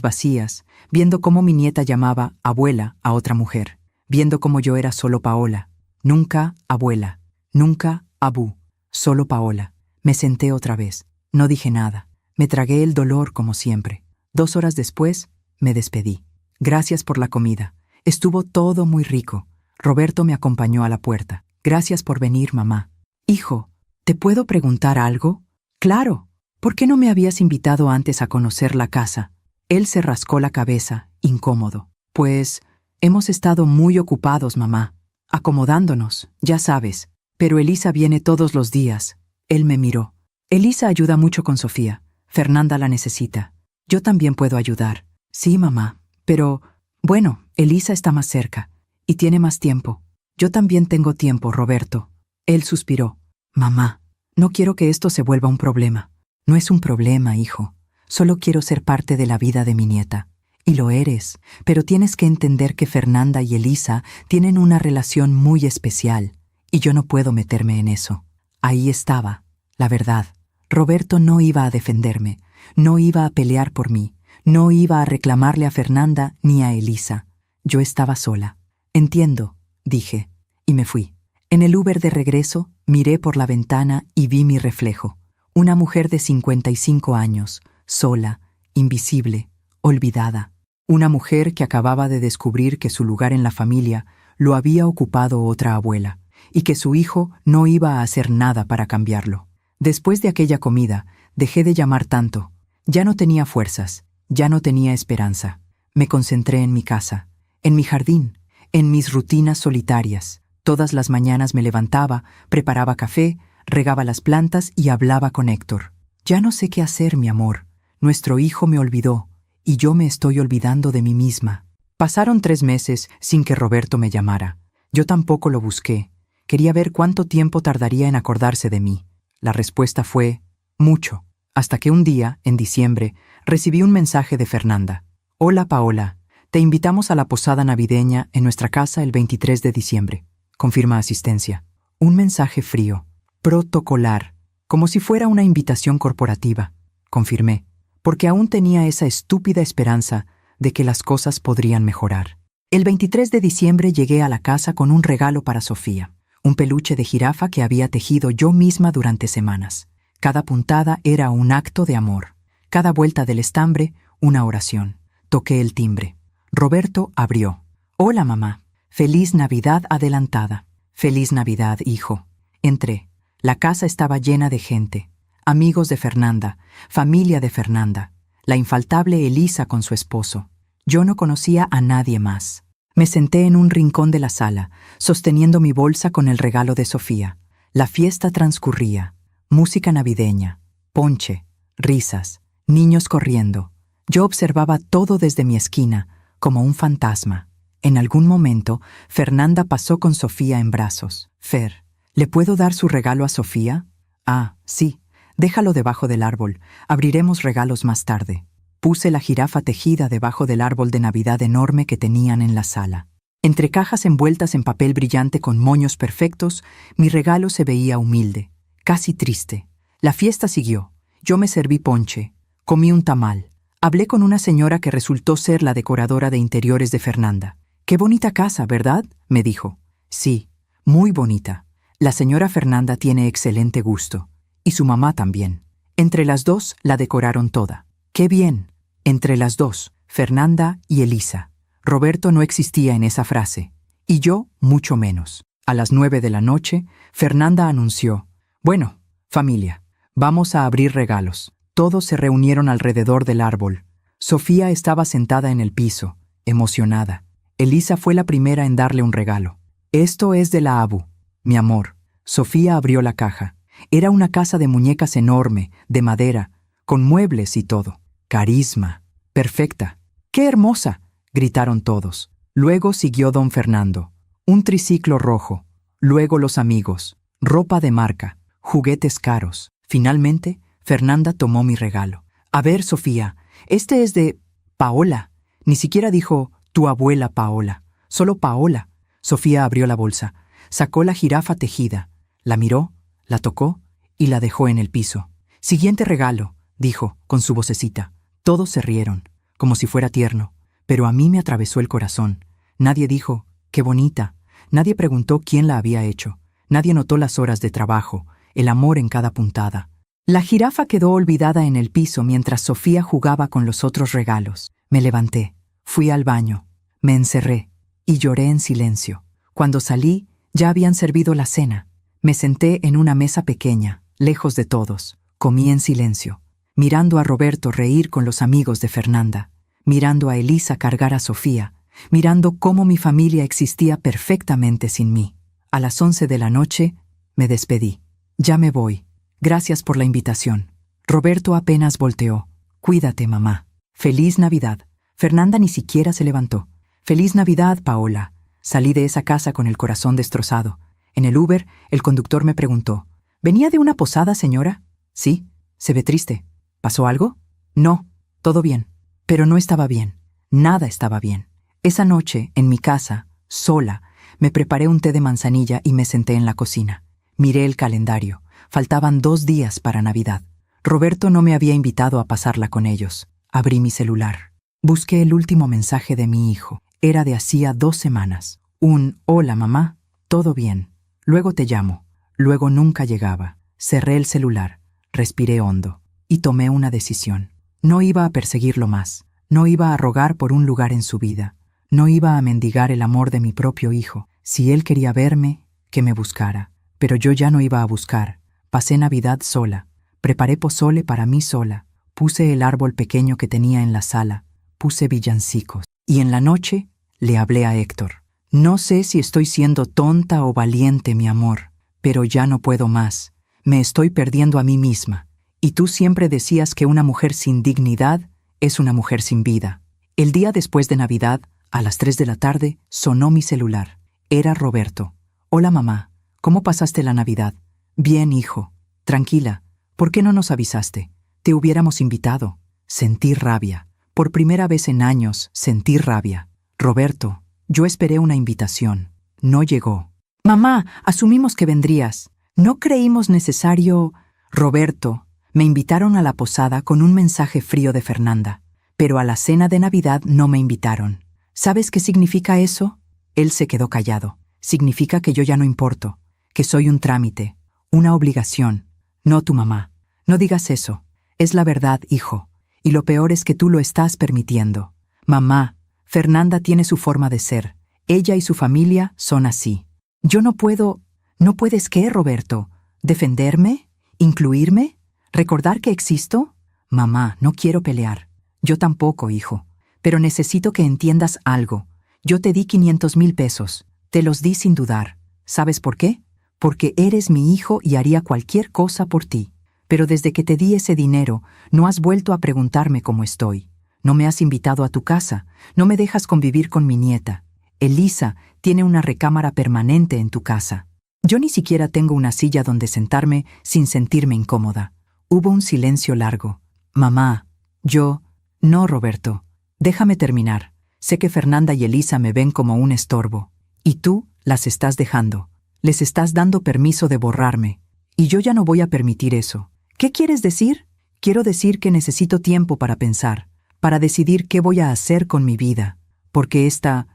Speaker 1: vacías, viendo cómo mi nieta llamaba abuela a otra mujer, viendo cómo yo era solo Paola. Nunca abuela, nunca Abu, solo Paola. Me senté otra vez. No dije nada. Me tragué el dolor como siempre. 2 horas después, me despedí. Gracias por la comida. Estuvo todo muy rico. Roberto me acompañó a la puerta. Gracias por venir, mamá. Hijo, ¿te puedo preguntar algo? Claro. ¿Por qué no me habías invitado antes a conocer la casa? Él se rascó la cabeza, incómodo. Pues, hemos estado muy ocupados, mamá. Acomodándonos, ya sabes. Pero Elisa viene todos los días. Él me miró. Elisa ayuda mucho con Sofía. Fernanda la necesita. Yo también puedo ayudar. Sí, mamá. Pero, bueno, Elisa está más cerca. Y tiene más tiempo. Yo también tengo tiempo, Roberto. Él suspiró. Mamá, no quiero que esto se vuelva un problema. No es un problema, hijo. Solo quiero ser parte de la vida de mi nieta. Y lo eres, pero tienes que entender que Fernanda y Elisa tienen una relación muy especial, y yo no puedo meterme en eso. Ahí estaba, la verdad. Roberto no iba a defenderme, no iba a pelear por mí, no iba a reclamarle a Fernanda ni a Elisa. Yo estaba sola. Entiendo, dije, y me fui. En el Uber de regreso, miré por la ventana y vi mi reflejo. Una mujer de 55 años, sola, invisible, olvidada. Una mujer que acababa de descubrir que su lugar en la familia lo había ocupado otra abuela, y que su hijo no iba a hacer nada para cambiarlo. Después de aquella comida, dejé de llamar tanto. Ya no tenía fuerzas, ya no tenía esperanza. Me concentré en mi casa, en mi jardín, en mis rutinas solitarias. Todas las mañanas me levantaba, preparaba café, regaba las plantas y hablaba con Héctor. Ya no sé qué hacer, mi amor. Nuestro hijo me olvidó, y yo me estoy olvidando de mí misma. Pasaron 3 meses sin que Roberto me llamara. Yo tampoco lo busqué. Quería ver cuánto tiempo tardaría en acordarse de mí. La respuesta fue, mucho. Hasta que un día, en diciembre, recibí un mensaje de Fernanda. Hola, Paola. Te invitamos a la posada navideña en nuestra casa el 23 de diciembre. Confirma asistencia. Un mensaje frío, protocolar, como si fuera una invitación corporativa. Confirmé, porque aún tenía esa estúpida esperanza de que las cosas podrían mejorar. El 23 de diciembre llegué a la casa con un regalo para Sofía, un peluche de jirafa que había tejido yo misma durante semanas. Cada puntada era un acto de amor. Cada vuelta del estambre, una oración. Toqué el timbre. Roberto abrió. Hola, mamá. Feliz Navidad adelantada. Feliz Navidad, hijo. Entré. La casa estaba llena de gente. Amigos de Fernanda, familia de Fernanda, la infaltable Elisa con su esposo. Yo no conocía a nadie más. Me senté en un rincón de la sala, sosteniendo mi bolsa con el regalo de Sofía. La fiesta transcurría. Música navideña, ponche, risas, niños corriendo. Yo observaba todo desde mi esquina, como un fantasma. En algún momento, Fernanda pasó con Sofía en brazos. Fer, ¿le puedo dar su regalo a Sofía? Ah, sí. Déjalo debajo del árbol. Abriremos regalos más tarde. Puse la jirafa tejida debajo del árbol de Navidad enorme que tenían en la sala. Entre cajas envueltas en papel brillante con moños perfectos, mi regalo se veía humilde, casi triste. La fiesta siguió. Yo me serví ponche. Comí un tamal. Hablé con una señora que resultó ser la decoradora de interiores de Fernanda. «Qué bonita casa, ¿verdad?», me dijo. «Sí, muy bonita. La señora Fernanda tiene excelente gusto. Y su mamá también. Entre las dos la decoraron toda. ¡Qué bien! Entre las dos, Fernanda y Elisa. Roberto no existía en esa frase. Y yo, mucho menos. A las 9 de la noche, Fernanda anunció, «Bueno, familia, vamos a abrir regalos». Todos se reunieron alrededor del árbol. Sofía estaba sentada en el piso, emocionada. Elisa fue la primera en darle un regalo. «Esto es de la Abu, mi amor». Sofía abrió la caja. Era una casa de muñecas enorme, de madera, con muebles y todo. Carisma. Perfecta. ¡Qué hermosa!, gritaron todos. Luego siguió don Fernando. Un triciclo rojo. Luego los amigos. Ropa de marca. Juguetes caros. Finalmente, Fernanda tomó mi regalo. A ver, Sofía, este es de Paola. Ni siquiera dijo tu abuela Paola. Solo Paola. Sofía abrió la bolsa. Sacó la jirafa tejida. La miró, la tocó y la dejó en el piso. Siguiente regalo, dijo, con su vocecita. Todos se rieron, como si fuera tierno, pero a mí me atravesó el corazón. Nadie dijo, qué bonita. Nadie preguntó quién la había hecho. Nadie notó las horas de trabajo, el amor en cada puntada. La jirafa quedó olvidada en el piso mientras Sofía jugaba con los otros regalos. Me levanté, fui al baño, me encerré y lloré en silencio. Cuando salí, ya habían servido la cena. Me senté en una mesa pequeña, lejos de todos. Comí en silencio, mirando a Roberto reír con los amigos de Fernanda, mirando a Elisa cargar a Sofía, mirando cómo mi familia existía perfectamente sin mí. A las 11 de la noche, me despedí. Ya me voy. Gracias por la invitación. Roberto apenas volteó. Cuídate, mamá. Feliz Navidad. Fernanda ni siquiera se levantó. Feliz Navidad, Paola. Salí de esa casa con el corazón destrozado. En el Uber, el conductor me preguntó, ¿venía de una posada, señora? Sí. Se ve triste. ¿Pasó algo? No. Todo bien. Pero no estaba bien. Nada estaba bien. Esa noche, en mi casa, sola, me preparé un té de manzanilla y me senté en la cocina. Miré el calendario. Faltaban 2 días para Navidad. Roberto no me había invitado a pasarla con ellos. Abrí mi celular. Busqué el último mensaje de mi hijo. Era de hacía 2 semanas. Un «Hola, mamá. Todo bien. Luego te llamo». Luego nunca llegaba. Cerré el celular. Respiré hondo. Y tomé una decisión. No iba a perseguirlo más. No iba a rogar por un lugar en su vida. No iba a mendigar el amor de mi propio hijo. Si él quería verme, que me buscara. Pero yo ya no iba a buscar. Pasé Navidad sola. Preparé pozole para mí sola. Puse el árbol pequeño que tenía en la sala. Puse villancicos. Y en la noche le hablé a Héctor. No sé si estoy siendo tonta o valiente, mi amor, pero ya no puedo más. Me estoy perdiendo a mí misma. Y tú siempre decías que una mujer sin dignidad es una mujer sin vida. El día después de Navidad, a las 3 de la tarde, sonó mi celular. Era Roberto. Hola, mamá. ¿Cómo pasaste la Navidad? Bien, hijo. Tranquila. ¿Por qué no nos avisaste? Te hubiéramos invitado. Sentí rabia. Por primera vez en años, sentí rabia. Roberto, yo esperé una invitación. No llegó. Mamá, asumimos que vendrías. No creímos necesario... Roberto, me invitaron a la posada con un mensaje frío de Fernanda, pero a la cena de Navidad no me invitaron. ¿Sabes qué significa eso? Él se quedó callado. Significa que yo ya no importo, que soy un trámite, una obligación. No tu mamá. No digas eso. Es la verdad, hijo. Y lo peor es que tú lo estás permitiendo. Mamá, Fernanda tiene su forma de ser. Ella y su familia son así. Yo no puedo... ¿No puedes qué, Roberto? ¿Defenderme? ¿Incluirme? ¿Recordar que existo? Mamá, no quiero pelear. Yo tampoco, hijo. Pero necesito que entiendas algo. Yo te di 500,000 pesos. Te los di sin dudar. ¿Sabes por qué? Porque eres mi hijo y haría cualquier cosa por ti. Pero desde que te di ese dinero, no has vuelto a preguntarme cómo estoy. No me has invitado a tu casa. No me dejas convivir con mi nieta. Elisa tiene una recámara permanente en tu casa. Yo ni siquiera tengo una silla donde sentarme sin sentirme incómoda. Hubo un silencio largo. Mamá, yo... No, Roberto. Déjame terminar. Sé que Fernanda y Elisa me ven como un estorbo. Y tú las estás dejando. Les estás dando permiso de borrarme. Y yo ya no voy a permitir eso. ¿Qué quieres decir? Quiero decir que necesito tiempo para pensar, para decidir qué voy a hacer con mi vida. Porque esta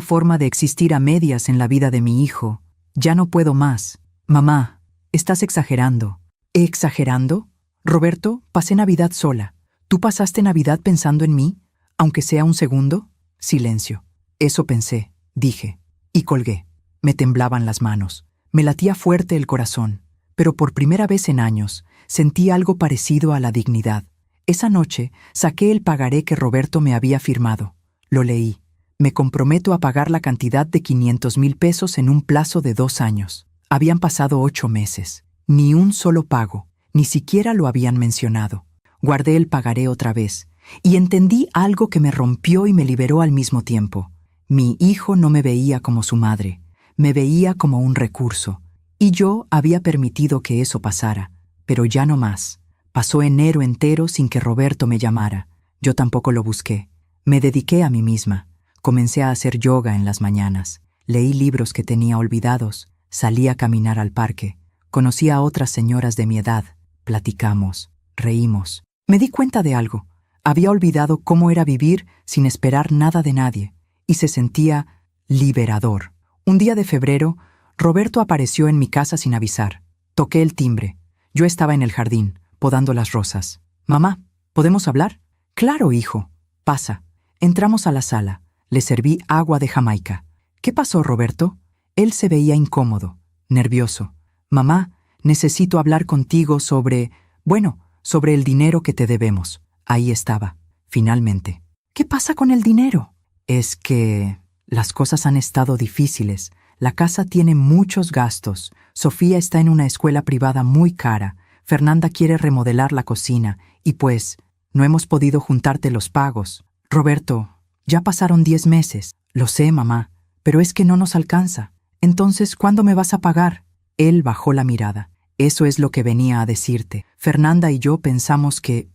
Speaker 1: forma de existir a medias en la vida de mi hijo... Ya no puedo más. Mamá, estás exagerando. ¿Exagerando? Roberto, pasé Navidad sola. ¿Tú pasaste Navidad pensando en mí? Aunque sea un segundo. Silencio. Eso pensé, dije. Y colgué. Me temblaban las manos. Me latía fuerte el corazón. Pero por primera vez en años, sentí algo parecido a la dignidad. Esa noche, saqué el pagaré que Roberto me había firmado. Lo leí. Me comprometo a pagar la cantidad de 500,000 pesos en un plazo de 2 años. Habían pasado 8 meses. Ni un solo pago. Ni siquiera lo habían mencionado. Guardé el pagaré otra vez. Y entendí algo que me rompió y me liberó al mismo tiempo. Mi hijo no me veía como su madre, me veía como un recurso, y yo había permitido que eso pasara, pero ya no más. Pasó enero entero sin que Roberto me llamara. Yo tampoco lo busqué. Me dediqué a mí misma. Comencé a hacer yoga en las mañanas. Leí libros que tenía olvidados. Salí a caminar al parque. Conocí a otras señoras de mi edad. Platicamos. Reímos. Me di cuenta de algo. Había olvidado cómo era vivir sin esperar nada de nadie. Y se sentía liberador. Un día de febrero, Roberto apareció en mi casa sin avisar. Toqué el timbre. Yo estaba en el jardín, podando las rosas. «Mamá, ¿podemos hablar?» «Claro, hijo. Pasa». Entramos a la sala. Le serví agua de Jamaica. «¿Qué pasó, Roberto?» Él se veía incómodo, nervioso. «Mamá, necesito hablar contigo sobre el dinero que te debemos». Ahí estaba, finalmente. «¿Qué pasa con el dinero?» «Es que las cosas han estado difíciles. La casa tiene muchos gastos. Sofía está en una escuela privada muy cara. Fernanda quiere remodelar la cocina. Y pues, no hemos podido juntarte los pagos. Roberto, ya pasaron 10 meses. Lo sé, mamá, pero es que no nos alcanza. Entonces, ¿cuándo me vas a pagar?» Él bajó la mirada. «Eso es lo que venía a decirte. Fernanda y yo pensamos que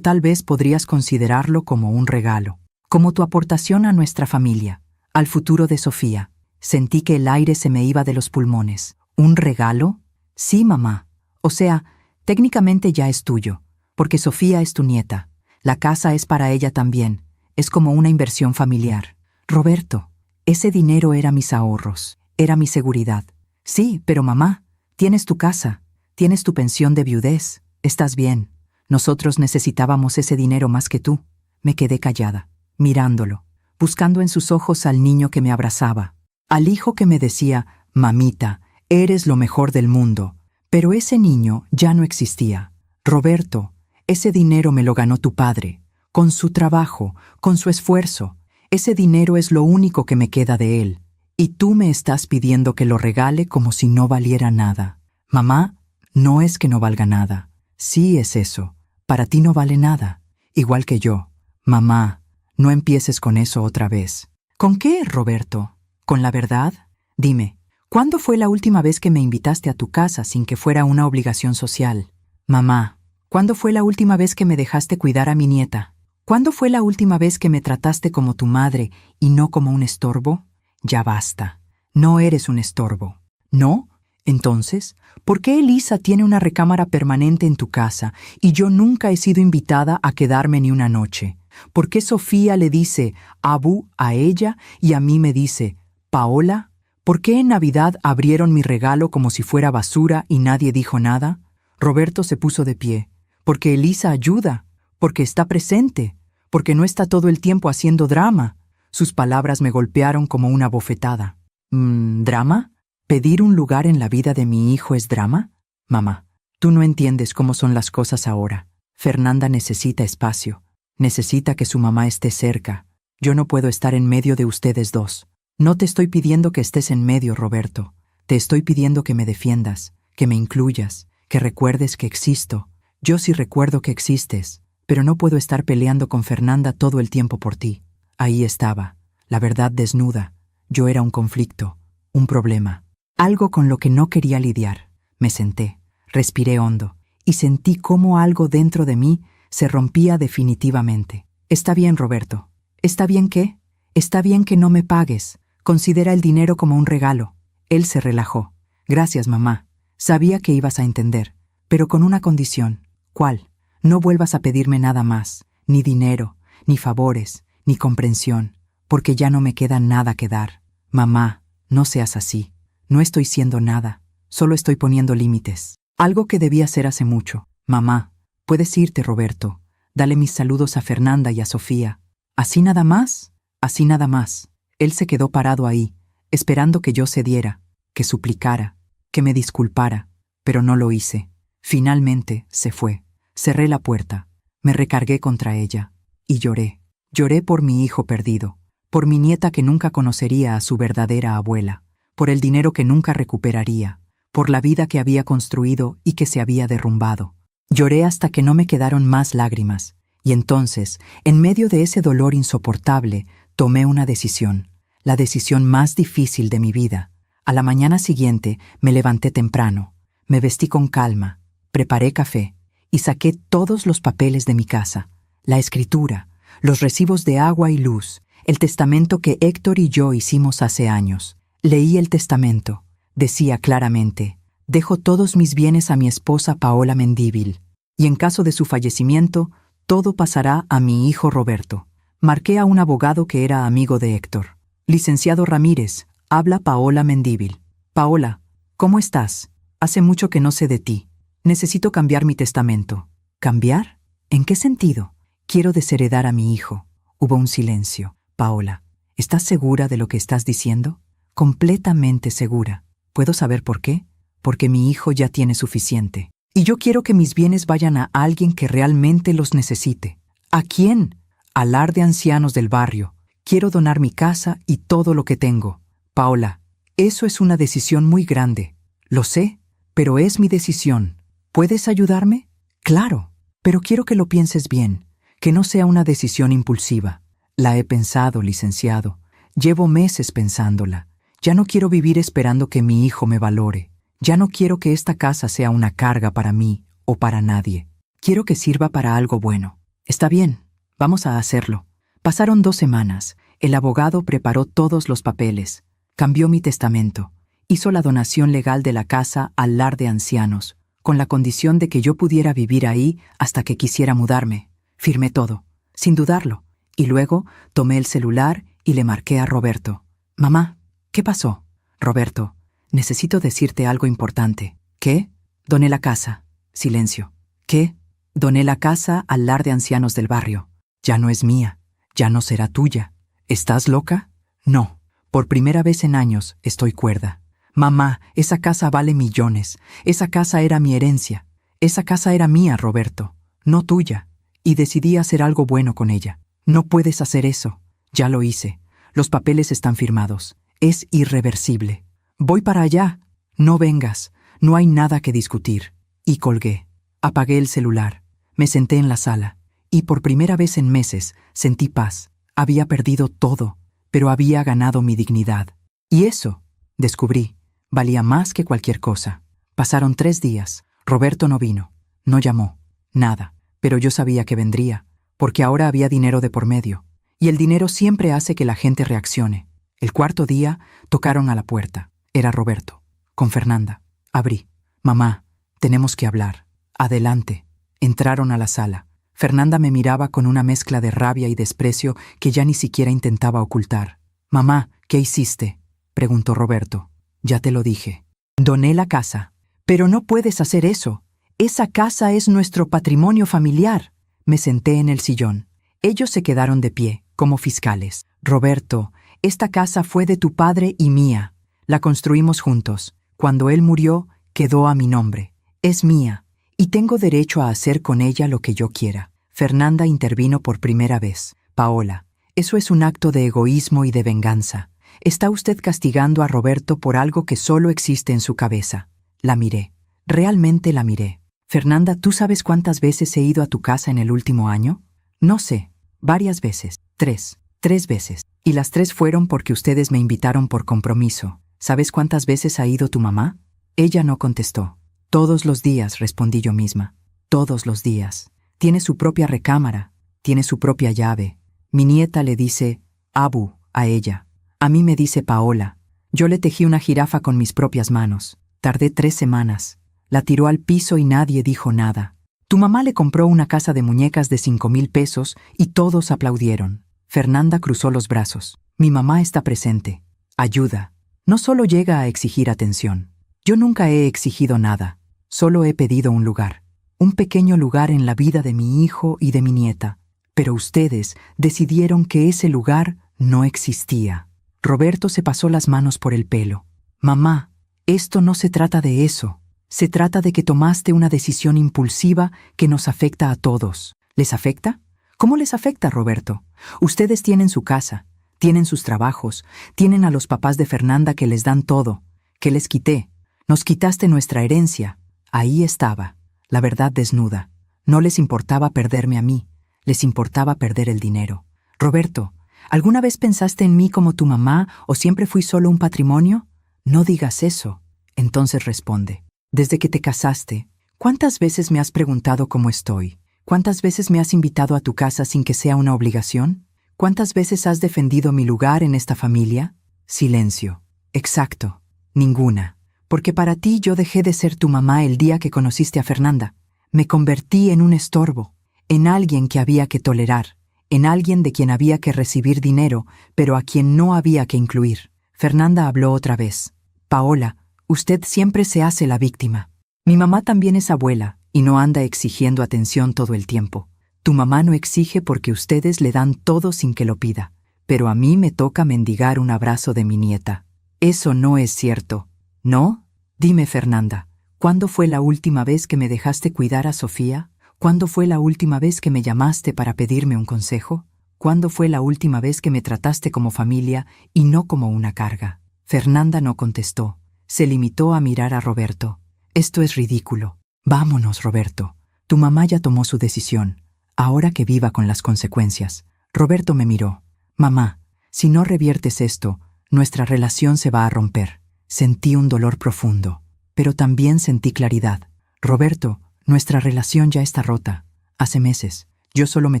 Speaker 1: tal vez podrías considerarlo como un regalo, como tu aportación a nuestra familia, al futuro de Sofía». Sentí que el aire se me iba de los pulmones. ¿Un regalo? Sí, mamá. O sea, técnicamente ya es tuyo, porque Sofía es tu nieta. La casa es para ella también. Es como una inversión familiar. Roberto, ese dinero era mis ahorros, era mi seguridad. Sí, pero mamá, tienes tu casa, tienes tu pensión de viudez, estás bien. Nosotros necesitábamos ese dinero más que tú. Me quedé callada, mirándolo, buscando en sus ojos al niño que me abrazaba, al hijo que me decía, «Mamita, eres lo mejor del mundo». Pero ese niño ya no existía. Roberto, ese dinero me lo ganó tu padre, con su trabajo, con su esfuerzo. Ese dinero es lo único que me queda de él. Y tú me estás pidiendo que lo regale como si no valiera nada. Mamá, no es que no valga nada. Sí es eso. Para ti no vale nada. Igual que yo. Mamá, no empieces con eso otra vez. ¿Con qué, Roberto? ¿Con la verdad? Dime, ¿cuándo fue la última vez que me invitaste a tu casa sin que fuera una obligación social? Mamá, ¿cuándo fue la última vez que me dejaste cuidar a mi nieta? ¿Cuándo fue la última vez que me trataste como tu madre y no como un estorbo? Ya basta. No eres un estorbo. ¿No? Entonces, ¿por qué Elisa tiene una recámara permanente en tu casa y yo nunca he sido invitada a quedarme ni una noche? ¿Por qué Sofía le dice Abu a ella y a mí me dice Paola? ¿Por qué en Navidad abrieron mi regalo como si fuera basura y nadie dijo nada? Roberto se puso de pie. Porque Elisa ayuda, porque está presente, porque no está todo el tiempo haciendo drama. Sus palabras me golpearon como una bofetada. ¿Drama? ¿Pedir un lugar en la vida de mi hijo es drama? Mamá, tú no entiendes cómo son las cosas ahora. Fernanda necesita espacio. Necesita que su mamá esté cerca. Yo no puedo estar en medio de ustedes dos. No te estoy pidiendo que estés en medio, Roberto. Te estoy pidiendo que me defiendas, que me incluyas, que recuerdes que existo. Yo sí recuerdo que existes, pero no puedo estar peleando con Fernanda todo el tiempo por ti. Ahí estaba, la verdad desnuda. Yo era un conflicto, un problema, algo con lo que no quería lidiar. Me senté, respiré hondo, y sentí cómo algo dentro de mí se rompía definitivamente. Está bien, Roberto. ¿Está bien qué? Está bien que no me pagues. Considera el dinero como un regalo. Él se relajó. Gracias, mamá. Sabía que ibas a entender, pero con una condición. ¿Cuál? No vuelvas a pedirme nada más, ni dinero, ni favores, ni comprensión, porque ya no me queda nada que dar. Mamá, no seas así. No estoy siendo nada. Solo estoy poniendo límites. Algo que debía hacer hace mucho. Mamá, puedes irte, Roberto. Dale mis saludos a Fernanda y a Sofía. ¿Así nada más? Así nada más. Él se quedó parado ahí, esperando que yo cediera, que suplicara, que me disculpara, pero no lo hice. Finalmente se fue. Cerré la puerta, me recargué contra ella y lloré. Lloré por mi hijo perdido, por mi nieta que nunca conocería a su verdadera abuela, por el dinero que nunca recuperaría, por la vida que había construido y que se había derrumbado. Lloré hasta que no me quedaron más lágrimas, y entonces, en medio de ese dolor insoportable, Tomé una decisión, la decisión más difícil de mi vida. A la mañana siguiente me levanté temprano, me vestí con calma, preparé café y saqué todos los papeles de mi casa, la escritura, los recibos de agua y luz, el testamento que Héctor y yo hicimos hace años. Leí el testamento. Decía claramente: dejo todos mis bienes a mi esposa Paola Mendívil, y en caso de su fallecimiento, todo pasará a mi hijo Roberto. Marqué a un abogado que era amigo de Héctor. Licenciado Ramírez, habla Paola Mendívil. Paola, ¿cómo estás? Hace mucho que no sé de ti. Necesito cambiar mi testamento. ¿Cambiar? ¿En qué sentido? Quiero desheredar a mi hijo. Hubo un silencio. Paola, ¿estás segura de lo que estás diciendo? Completamente segura. ¿Puedo saber por qué? Porque mi hijo ya tiene suficiente. Y yo quiero que mis bienes vayan a alguien que realmente los necesite. ¿A quién? Al Lar de Ancianos del barrio. Quiero donar mi casa y todo lo que tengo. Paola, eso es una decisión muy grande. Lo sé, pero es mi decisión. ¿Puedes ayudarme? Claro, pero quiero que lo pienses bien, que no sea una decisión impulsiva. La he pensado, licenciado. Llevo meses pensándola. Ya no quiero vivir esperando que mi hijo me valore. Ya no quiero que esta casa sea una carga para mí o para nadie. Quiero que sirva para algo bueno. Está bien, vamos a hacerlo. Pasaron 2 semanas. El abogado preparó todos los papeles. Cambió mi testamento. Hizo la donación legal de la casa al Lar de Ancianos, con la condición de que yo pudiera vivir ahí hasta que quisiera mudarme. Firmé todo, sin dudarlo. Y luego tomé el celular y le marqué a Roberto. Mamá, ¿qué pasó? Roberto, necesito decirte algo importante. ¿Qué? Doné la casa. Silencio. ¿Qué? Doné la casa al Lar de Ancianos del barrio. Ya no es mía. Ya no será tuya. ¿Estás loca? No. Por primera vez en años estoy cuerda. Mamá, esa casa vale millones. Esa casa era mi herencia. Esa casa era mía, Roberto, no tuya. Y decidí hacer algo bueno con ella. No puedes hacer eso. Ya lo hice. Los papeles están firmados. Es irreversible. Voy para allá. No vengas. No hay nada que discutir. Y colgué. Apagué el celular. Me senté en la sala. Y por primera vez en meses sentí paz. Había perdido todo, pero había ganado mi dignidad. Y eso, descubrí, valía más que cualquier cosa. Pasaron 3 días. Roberto no vino. No llamó. Nada. Pero yo sabía que vendría, porque ahora había dinero de por medio. Y el dinero siempre hace que la gente reaccione. El 4.º día tocaron a la puerta. Era Roberto, con Fernanda. Abrí. Mamá, tenemos que hablar. Adelante. Entraron a la sala. Fernanda me miraba con una mezcla de rabia y desprecio que ya ni siquiera intentaba ocultar. Mamá, ¿qué hiciste? Preguntó Roberto. Ya te lo dije. Doné la casa. Pero no puedes hacer eso. Esa casa es nuestro patrimonio familiar. Me senté en el sillón. Ellos se quedaron de pie, como fiscales. Roberto, esta casa fue de tu padre y mía. La construimos juntos. Cuando él murió, quedó a mi nombre. Es mía. Y tengo derecho a hacer con ella lo que yo quiera. Fernanda intervino por primera vez. Paola, eso es un acto de egoísmo y de venganza. Está usted castigando a Roberto por algo que solo existe en su cabeza. La miré. Realmente la miré. Fernanda, ¿tú sabes cuántas veces he ido a tu casa en el último año? No sé. Varias veces. 3. 3 veces. Y las 3 fueron porque ustedes me invitaron por compromiso. ¿Sabes cuántas veces ha ido tu mamá? Ella no contestó. Todos los días, respondí yo misma. Todos los días. Tiene su propia recámara. Tiene su propia llave. Mi nieta le dice Abu a ella. A mí me dice Paola. Yo le tejí una jirafa con mis propias manos. Tardé 3 semanas. La tiró al piso y nadie dijo nada. Tu mamá le compró una casa de muñecas de 5,000 pesos y todos aplaudieron. Fernanda cruzó los brazos. Mi mamá está presente. Ayuda. No solo llega a exigir atención. Yo nunca he exigido nada. Solo he pedido un lugar. Un pequeño lugar en la vida de mi hijo y de mi nieta. Pero ustedes decidieron que ese lugar no existía. Roberto se pasó las manos por el pelo. Mamá, esto no se trata de eso. Se trata de que tomaste una decisión impulsiva que nos afecta a todos. ¿Les afecta? ¿Cómo les afecta, Roberto? Ustedes tienen su casa, tienen sus trabajos, tienen a los papás de Fernanda que les dan todo. ¿Qué les quité? Nos quitaste nuestra herencia. Ahí estaba, la verdad desnuda. No les importaba perderme a mí, les importaba perder el dinero. Roberto, ¿Alguna vez pensaste en mí como tu mamá o siempre fui solo un patrimonio? No digas eso. Entonces responde. Desde que te casaste, ¿cuántas veces me has preguntado cómo estoy? ¿Cuántas veces me has invitado a tu casa sin que sea una obligación? ¿Cuántas veces has defendido mi lugar en esta familia? Silencio. Exacto. Ninguna. Porque para ti yo dejé de ser tu mamá el día que conociste a Fernanda. Me convertí en un estorbo, en alguien que había que tolerar, en alguien de quien había que recibir dinero, pero a quien no había que incluir. Fernanda habló otra vez. Paola, usted siempre se hace la víctima. Mi mamá también es abuela y no anda exigiendo atención todo el tiempo. Tu mamá no exige porque ustedes le dan todo sin que lo pida, pero a mí me toca mendigar un abrazo de mi nieta. Eso no es cierto. ¿No? Dime, Fernanda, ¿cuándo fue la última vez que me dejaste cuidar a Sofía? ¿Cuándo fue la última vez que me llamaste para pedirme un consejo? ¿Cuándo fue la última vez que me trataste como familia y no como una carga? Fernanda no contestó. Se limitó a mirar a Roberto. Esto es ridículo. Vámonos, Roberto. Tu mamá ya tomó su decisión. Ahora que viva con las consecuencias. Roberto me miró. Mamá, si no reviertes esto, nuestra relación se va a romper. Sentí un dolor profundo, pero también sentí claridad. Roberto, nuestra relación ya está rota. Hace meses. Yo solo me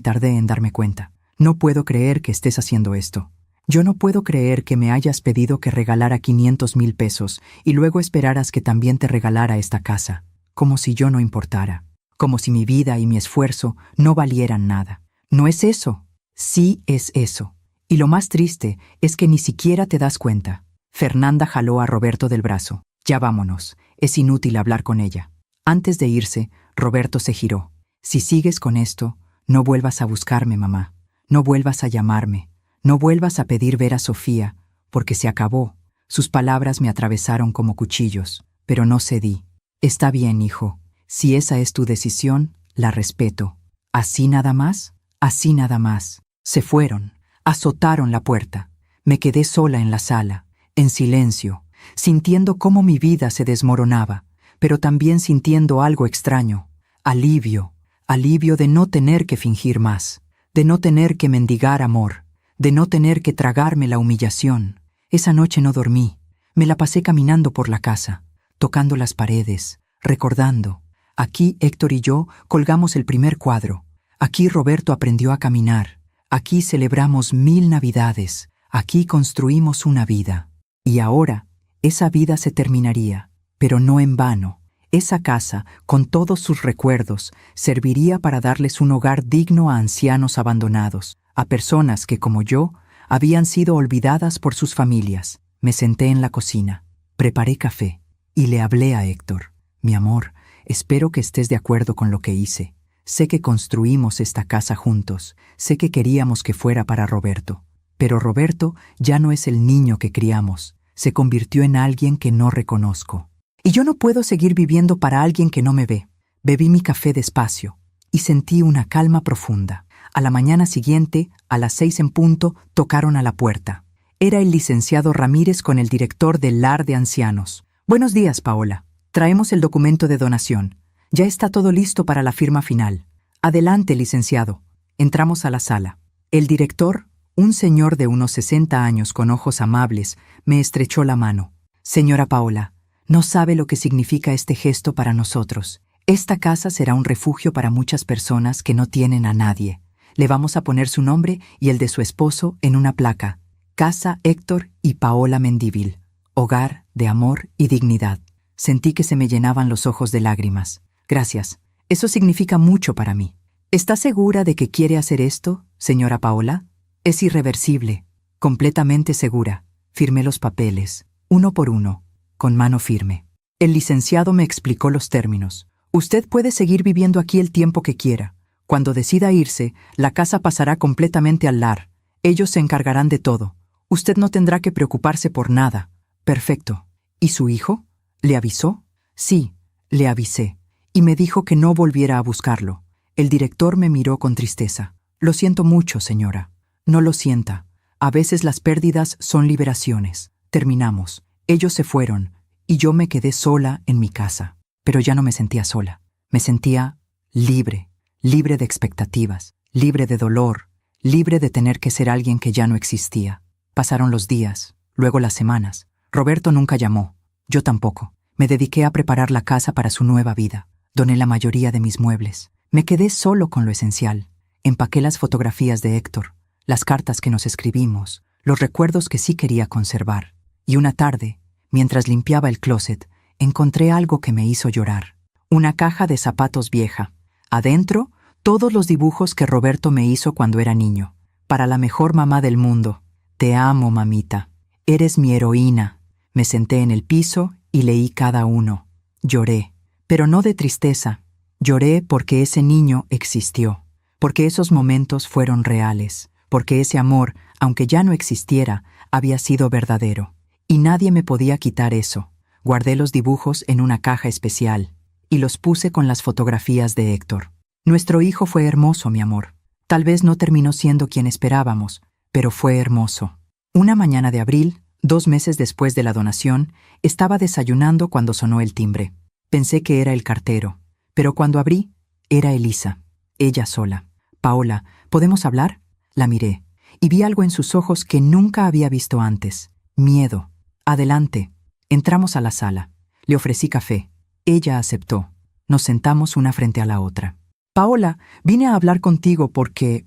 Speaker 1: tardé en darme cuenta. No puedo creer que estés haciendo esto. Yo no puedo creer que me hayas pedido que regalara 500,000 pesos y luego esperaras que también te regalara esta casa, como si yo no importara, como si mi vida y mi esfuerzo no valieran nada. No es eso. Sí es eso. Y lo más triste es que ni siquiera te das cuenta. Fernanda jaló a Roberto del brazo. Ya vámonos. Es inútil hablar con ella. Antes de irse, Roberto se giró. Si sigues con esto, no vuelvas a buscarme, mamá. No vuelvas a llamarme. No vuelvas a pedir ver a Sofía, porque se acabó. Sus palabras me atravesaron como cuchillos, pero no cedí. Está bien, hijo. Si esa es tu decisión, la respeto. ¿Así nada más? Así nada más. Se fueron. Azotaron la puerta. Me quedé sola en la sala, en silencio, sintiendo cómo mi vida se desmoronaba, pero también sintiendo algo extraño. Alivio. Alivio de no tener que fingir más, de no tener que mendigar amor, de no tener que tragarme la humillación. Esa noche no dormí. Me la pasé caminando por la casa, tocando las paredes, recordando. Aquí Héctor y yo colgamos el primer cuadro. Aquí Roberto aprendió a caminar. Aquí celebramos 1000 Navidades. Aquí construimos una vida. Y ahora, esa vida se terminaría, pero no en vano. Esa casa, con todos sus recuerdos, serviría para darles un hogar digno a ancianos abandonados, a personas que, como yo, habían sido olvidadas por sus familias. Me senté en la cocina, preparé café y le hablé a Héctor. Mi amor, espero que estés de acuerdo con lo que hice. Sé que construimos esta casa juntos, sé que queríamos que fuera para Roberto. Pero Roberto ya no es el niño que criamos, se convirtió en alguien que no reconozco. Y yo no puedo seguir viviendo para alguien que no me ve. Bebí mi café despacio y sentí una calma profunda. A la mañana siguiente, a las 6 en punto, tocaron a la puerta. Era el licenciado Ramírez con el director del lar de ancianos. Buenos días, Paola. Traemos el documento de donación. Ya está todo listo para la firma final. Adelante, licenciado. Entramos a la sala. El director, un señor de unos 60 años con ojos amables, me estrechó la mano. Señora Paola, no sabe lo que significa este gesto para nosotros. Esta casa será un refugio para muchas personas que no tienen a nadie. Le vamos a poner su nombre y el de su esposo en una placa. Casa Héctor y Paola Mendívil. Hogar de amor y dignidad. Sentí que se me llenaban los ojos de lágrimas. Gracias. Eso significa mucho para mí. ¿Está segura de que quiere hacer esto, señora Paola? Es irreversible. Completamente segura. Firmé los papeles, uno por uno, con mano firme. El licenciado me explicó los términos. Usted puede seguir viviendo aquí el tiempo que quiera. Cuando decida irse, la casa pasará completamente al lar. Ellos se encargarán de todo. Usted no tendrá que preocuparse por nada. Perfecto. ¿Y su hijo? ¿Le avisó? Sí, le avisé. Y me dijo que no volviera a buscarlo. El director me miró con tristeza. Lo siento mucho, señora. No lo sienta. A veces las pérdidas son liberaciones. Terminamos. Ellos se fueron, y yo me quedé sola en mi casa. Pero ya no me sentía sola. Me sentía libre, libre de expectativas, libre de dolor, libre de tener que ser alguien que ya no existía. Pasaron los días, luego las semanas. Roberto nunca llamó, yo tampoco. Me dediqué a preparar la casa para su nueva vida. Doné la mayoría de mis muebles. Me quedé solo con lo esencial. Empaqué las fotografías de Héctor, las cartas que nos escribimos, los recuerdos que sí quería conservar. Y una tarde, mientras limpiaba el closet, encontré algo que me hizo llorar. Una caja de zapatos vieja. Adentro, todos los dibujos que Roberto me hizo cuando era niño. Para la mejor mamá del mundo. Te amo, mamita. Eres mi heroína. Me senté en el piso y leí cada uno. Lloré, pero no de tristeza. Lloré porque ese niño existió, porque esos momentos fueron reales, porque ese amor, aunque ya no existiera, había sido verdadero. Y nadie me podía quitar eso. Guardé los dibujos en una caja especial y los puse con las fotografías de Héctor. Nuestro hijo fue hermoso, mi amor. Tal vez no terminó siendo quien esperábamos, pero fue hermoso. Una mañana de abril, 2 meses después de la donación, estaba desayunando cuando sonó el timbre. Pensé que era el cartero, pero cuando abrí, era Elisa, ella sola. Paola, ¿podemos hablar? La miré, y vi algo en sus ojos que nunca había visto antes. Miedo. Adelante. Entramos a la sala. Le ofrecí café. Ella aceptó. Nos sentamos una frente a la otra. Paola, vine a hablar contigo porque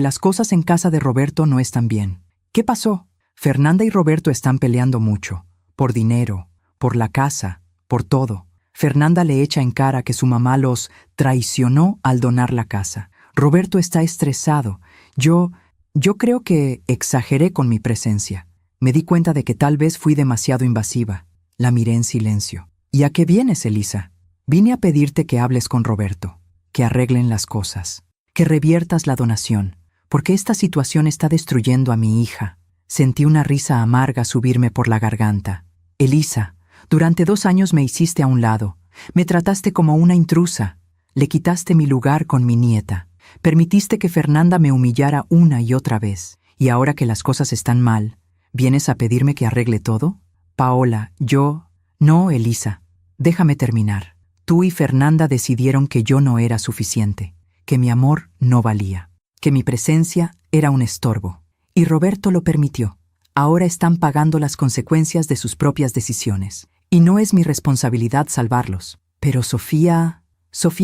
Speaker 1: las cosas en casa de Roberto no están bien. ¿Qué pasó? Fernanda y Roberto están peleando mucho. Por dinero, por la casa, por todo. Fernanda le echa en cara que su mamá los traicionó al donar la casa. Roberto está estresado. Yo creo que exageré con mi presencia. Me di cuenta de que tal vez fui demasiado invasiva. La miré en silencio. ¿Y a qué vienes, Elisa? Vine a pedirte que hables con Roberto, que arreglen las cosas, que reviertas la donación, porque esta situación está destruyendo a mi hija. Sentí una risa amarga subirme por la garganta. Elisa, durante 2 años me hiciste a un lado. Me trataste como una intrusa. Le quitaste mi lugar con mi nieta. Permitiste que Fernanda me humillara una y otra vez. Y ahora que las cosas están mal, ¿vienes a pedirme que arregle todo? Paola, No, Elisa. Déjame terminar. Tú y Fernanda decidieron que yo no era suficiente, que mi amor no valía, que mi presencia era un estorbo. Y Roberto lo permitió. Ahora están pagando las consecuencias de sus propias decisiones. Y no es mi responsabilidad salvarlos. Pero Sofía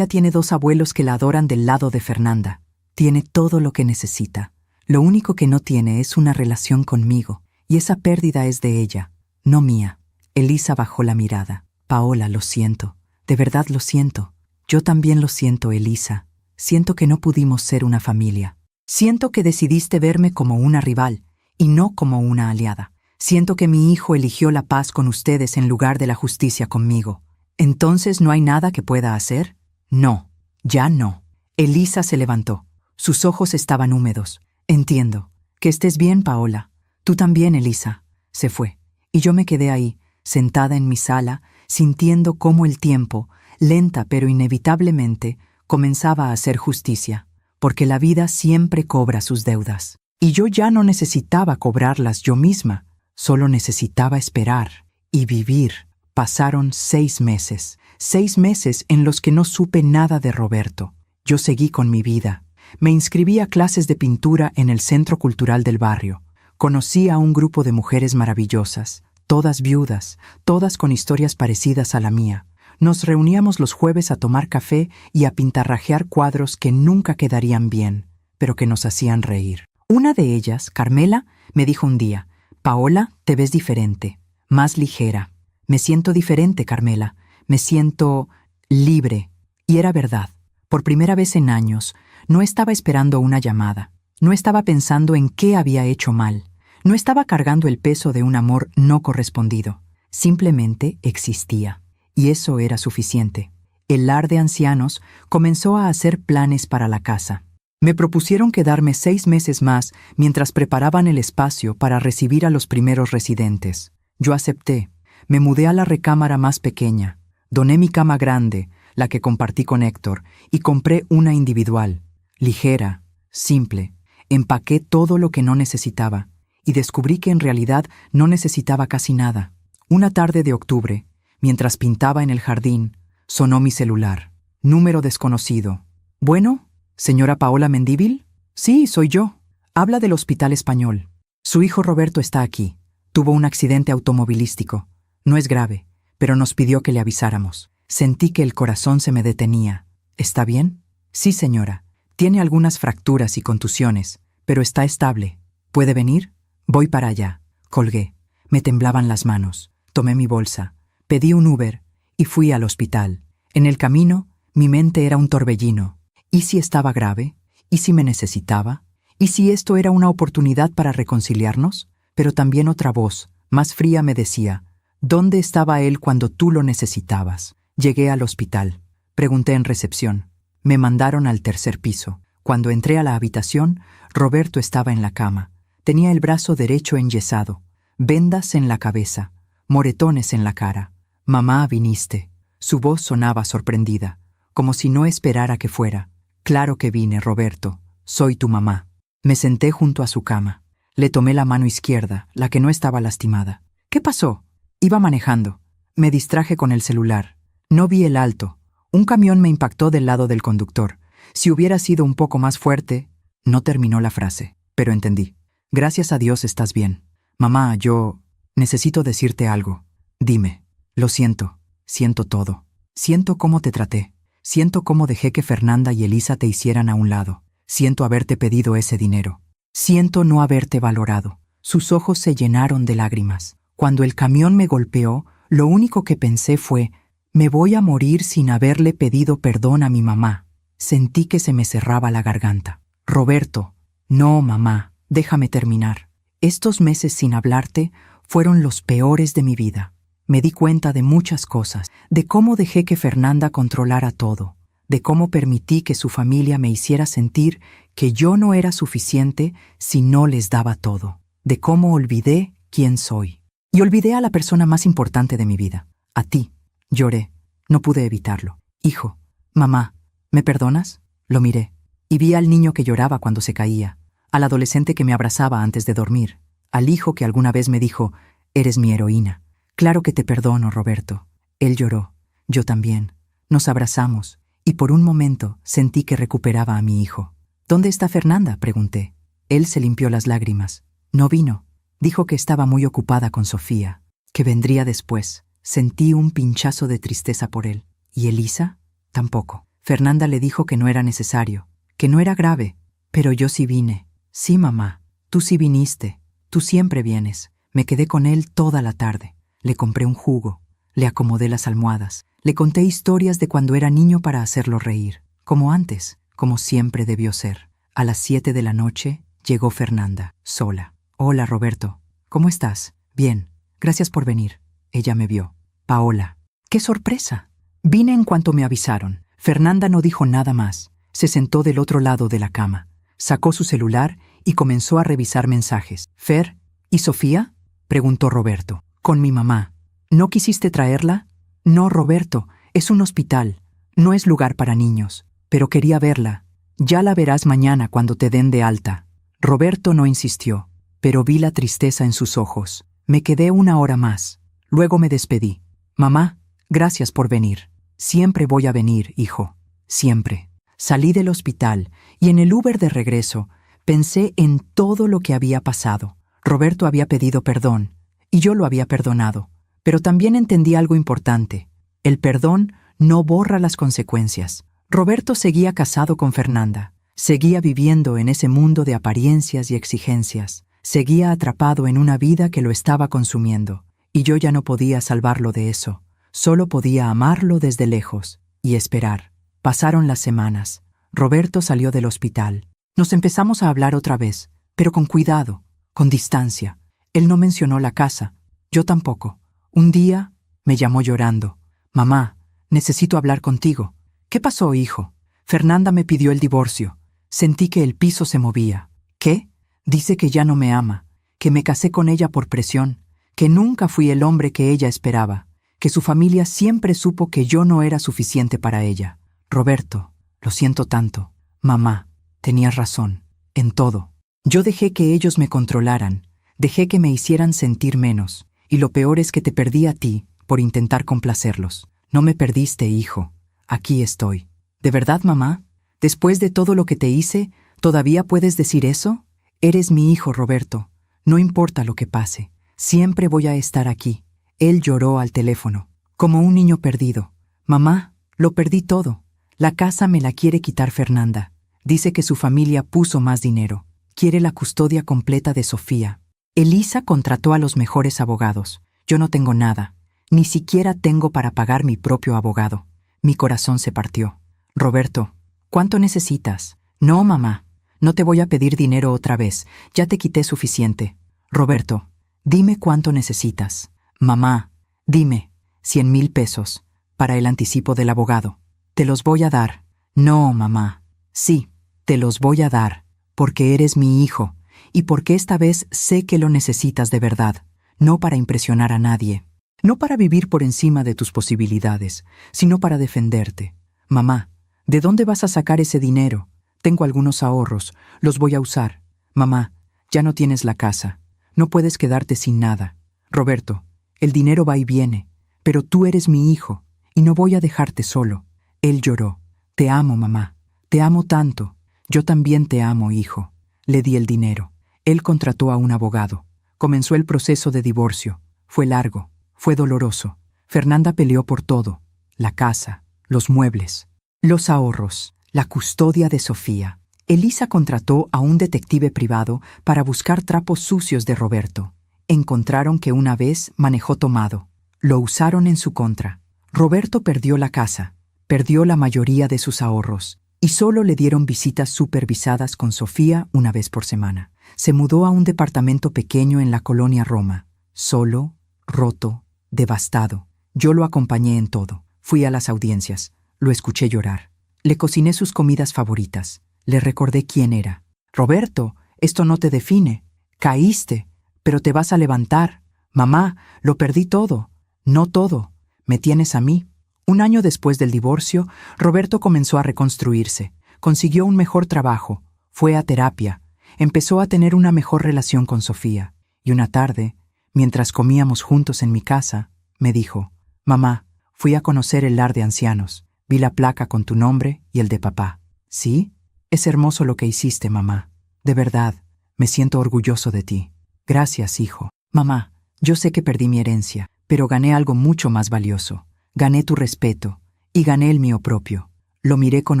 Speaker 1: tiene 2 abuelos que la adoran del lado de Fernanda. Tiene todo lo que necesita. Lo único que no tiene es una relación conmigo. Y esa pérdida es de ella, no mía. Elisa bajó la mirada. Paola, lo siento. De verdad lo siento. Yo también lo siento, Elisa. Siento que no pudimos ser una familia. Siento que decidiste verme como una rival y no como una aliada. Siento que mi hijo eligió la paz con ustedes en lugar de la justicia conmigo. ¿Entonces no hay nada que pueda hacer? No, ya no. Elisa se levantó. Sus ojos estaban húmedos. Entiendo. Que estés bien, Paola. Tú también, Elisa. Se fue. Y yo me quedé ahí, sentada en mi sala, sintiendo cómo el tiempo, lenta pero inevitablemente, comenzaba a hacer justicia, porque la vida siempre cobra sus deudas. Y yo ya no necesitaba cobrarlas yo misma, solo necesitaba esperar y vivir. Pasaron 6 meses, 6 meses en los que no supe nada de Roberto. Yo seguí con mi vida. Me inscribí a clases de pintura en el Centro Cultural del barrio. Conocí a un grupo de mujeres maravillosas, todas viudas, todas con historias parecidas a la mía. Nos reuníamos los jueves a tomar café y a pintarrajear cuadros que nunca quedarían bien, pero que nos hacían reír. Una de ellas, Carmela, me dijo un día: Paola, te ves diferente, más ligera. Me siento diferente, Carmela. Me siento libre. Y era verdad. Por primera vez en años, no estaba esperando una llamada. No estaba pensando en qué había hecho mal. No estaba cargando el peso de un amor no correspondido. Simplemente existía. Y eso era suficiente. El lar de ancianos comenzó a hacer planes para la casa. Me propusieron quedarme 6 meses más mientras preparaban el espacio para recibir a los primeros residentes. Yo acepté. Me mudé a la recámara más pequeña. Doné mi cama grande, la que compartí con Héctor, y compré una individual, ligera, simple. Empaqué todo lo que no necesitaba y descubrí que en realidad no necesitaba casi nada. Una tarde de octubre, mientras pintaba en el jardín, sonó mi celular. Número desconocido. ¿Bueno, señora Paola Mendívil? Sí, soy yo. Habla del Hospital Español. Su hijo Roberto está aquí. Tuvo un accidente automovilístico. No es grave, pero nos pidió que le avisáramos. Sentí que el corazón se me detenía. ¿Está bien? Sí, señora. Tiene algunas fracturas y contusiones, pero está estable. ¿Puede venir? Voy para allá. Colgué. Me temblaban las manos. Tomé mi bolsa. Pedí un Uber y fui al hospital. En el camino, mi mente era un torbellino. ¿Y si estaba grave? ¿Y si me necesitaba? ¿Y si esto era una oportunidad para reconciliarnos? Pero también otra voz, más fría, me decía, ¿dónde estaba él cuando tú lo necesitabas? Llegué al hospital. Pregunté en recepción. Me mandaron al tercer piso. Cuando entré a la habitación, Roberto estaba en la cama. Tenía el brazo derecho enyesado, vendas en la cabeza, moretones en la cara. Mamá, viniste. Su voz sonaba sorprendida, como si no esperara que fuera. Claro que vine, Roberto. Soy tu mamá. Me senté junto a su cama. Le tomé la mano izquierda, la que no estaba lastimada. ¿Qué pasó? Iba manejando. Me distraje con el celular. No vi el alto. Un camión me impactó del lado del conductor. Si hubiera sido un poco más fuerte... No terminó la frase, pero entendí. Gracias a Dios estás bien. Mamá, yo... necesito decirte algo. Dime. Lo siento. Siento todo. Siento cómo te traté. Siento cómo dejé que Fernanda y Elisa te hicieran a un lado. Siento haberte pedido ese dinero. Siento no haberte valorado. Sus ojos se llenaron de lágrimas. Cuando el camión me golpeó, lo único que pensé fue, me voy a morir sin haberle pedido perdón a mi mamá. Sentí que se me cerraba la garganta. Roberto, no, mamá, déjame terminar. Estos meses sin hablarte fueron los peores de mi vida. Me di cuenta de muchas cosas, de cómo dejé que Fernanda controlara todo, de cómo permití que su familia me hiciera sentir que yo no era suficiente si no les daba todo, de cómo olvidé quién soy. Y olvidé a la persona más importante de mi vida, a ti. Lloré, no pude evitarlo. Hijo, mamá, ¿me perdonas? Lo miré, y vi al niño que lloraba cuando se caía, al adolescente que me abrazaba antes de dormir, al hijo que alguna vez me dijo, eres mi heroína. Claro que te perdono, Roberto. Él lloró, yo también. Nos abrazamos, y por un momento sentí que recuperaba a mi hijo. ¿Dónde está Fernanda?, pregunté. Él se limpió las lágrimas. No vino. Dijo que estaba muy ocupada con Sofía, que vendría después. Sentí un pinchazo de tristeza por él. ¿Y Elisa? Tampoco. Fernanda le dijo que no era necesario, que no era grave. Pero yo sí vine. Sí, mamá, tú sí viniste. Tú siempre vienes. Me quedé con él toda la tarde. Le compré un jugo, le acomodé las almohadas, le conté historias de cuando era niño para hacerlo reír, como antes, como siempre debió ser. A las 7 de la noche llegó Fernanda, sola. Hola, Roberto. ¿Cómo estás? Bien. Gracias por venir. Ella me vio. Paola. ¡Qué sorpresa! Vine en cuanto me avisaron. Fernanda no dijo nada más. Se sentó del otro lado de la cama. Sacó su celular y comenzó a revisar mensajes. «Fer, ¿y Sofía?», preguntó Roberto. «Con mi mamá. ¿No quisiste traerla?». «No, Roberto, es un hospital. No es lugar para niños. Pero quería verla. Ya la verás mañana cuando te den de alta». Roberto no insistió, pero vi la tristeza en sus ojos. Me quedé 1 hora más. Luego me despedí. «Mamá, gracias por venir. Siempre voy a venir, hijo. Siempre». Salí del hospital y en el Uber de regreso pensé en todo lo que había pasado. Roberto había pedido perdón. Y yo lo había perdonado, pero también entendí algo importante. El perdón no borra las consecuencias. Roberto seguía casado con Fernanda, seguía viviendo en ese mundo de apariencias y exigencias, seguía atrapado en una vida que lo estaba consumiendo, y yo ya no podía salvarlo de eso, solo podía amarlo desde lejos y esperar. Pasaron las semanas. Roberto salió del hospital. Nos empezamos a hablar otra vez, pero con cuidado, con distancia. Él no mencionó la casa, yo tampoco. Un día me llamó llorando. «Mamá, necesito hablar contigo». «¿Qué pasó, hijo?». «Fernanda me pidió el divorcio». Sentí que el piso se movía. «¿Qué?». «Dice que ya no me ama, que me casé con ella por presión, que nunca fui el hombre que ella esperaba, que su familia siempre supo que yo no era suficiente para ella». «Roberto, lo siento tanto». «Mamá, tenías razón, en todo. Yo dejé que ellos me controlaran. Dejé que me hicieran sentir menos, y lo peor es que te perdí a ti por intentar complacerlos. No me perdiste, hijo. Aquí estoy». «¿De verdad, mamá? Después de todo lo que te hice, ¿Todavía puedes decir eso? Eres mi hijo, Roberto. No importa lo que pase. Siempre voy a estar aquí. Él lloró al teléfono, como un niño perdido. Mamá, lo perdí todo. La casa me la quiere quitar Fernanda. Dice que su familia puso más dinero. Quiere la custodia completa de Sofía. Elisa contrató a los mejores abogados. Yo no tengo nada. Ni siquiera tengo para pagar mi propio abogado. Mi corazón se partió. Roberto, ¿cuánto necesitas? No, mamá. No te voy a pedir dinero otra vez. Ya te quité suficiente. Roberto, dime cuánto necesitas. Mamá, dime, 100,000 pesos, para el anticipo del abogado. Te los voy a dar. No, mamá. Sí, te los voy a dar, porque eres mi hijo, y porque esta vez sé que lo necesitas de verdad, no para impresionar a nadie, no para vivir por encima de tus posibilidades, sino para defenderte. Mamá, ¿de dónde vas a sacar ese dinero? Tengo algunos ahorros, los voy a usar. Mamá, ya no tienes la casa, no puedes quedarte sin nada. Roberto, el dinero va y viene, pero tú eres mi hijo, y no voy a dejarte solo. Él lloró. Te amo, mamá, te amo tanto. Yo también te amo, hijo. Le di el dinero. Él contrató a un abogado. Comenzó el proceso de divorcio. Fue largo, fue doloroso. Fernanda peleó por todo: la casa, los muebles, los ahorros, la custodia de Sofía. Elisa contrató a un detective privado para buscar trapos sucios de Roberto. Encontraron que una vez manejó tomado. Lo usaron en su contra. Roberto perdió la casa, perdió la mayoría de sus ahorros, y solo le dieron visitas supervisadas con Sofía una vez por semana. Se mudó a un departamento pequeño en la colonia Roma, solo, roto, devastado. Yo lo acompañé en todo. Fui a las audiencias, lo escuché llorar. Le cociné sus comidas favoritas. Le recordé quién era. Roberto, esto no te define. Caíste, pero te vas a levantar. Mamá, lo perdí todo. No todo. Me tienes a mí. Un año después del divorcio, Roberto comenzó a reconstruirse. Consiguió un mejor trabajo. Fue a terapia. Empezó a tener una mejor relación con Sofía. Y una tarde, mientras comíamos juntos en mi casa, me dijo: Mamá, fui a conocer el lar de ancianos. Vi la placa con tu nombre y el de papá. ¿Sí? Es hermoso lo que hiciste, mamá. De verdad, me siento orgulloso de ti. Gracias, hijo. Mamá, yo sé que perdí mi herencia, pero gané algo mucho más valioso. Gané tu respeto y gané el mío propio. Lo miré con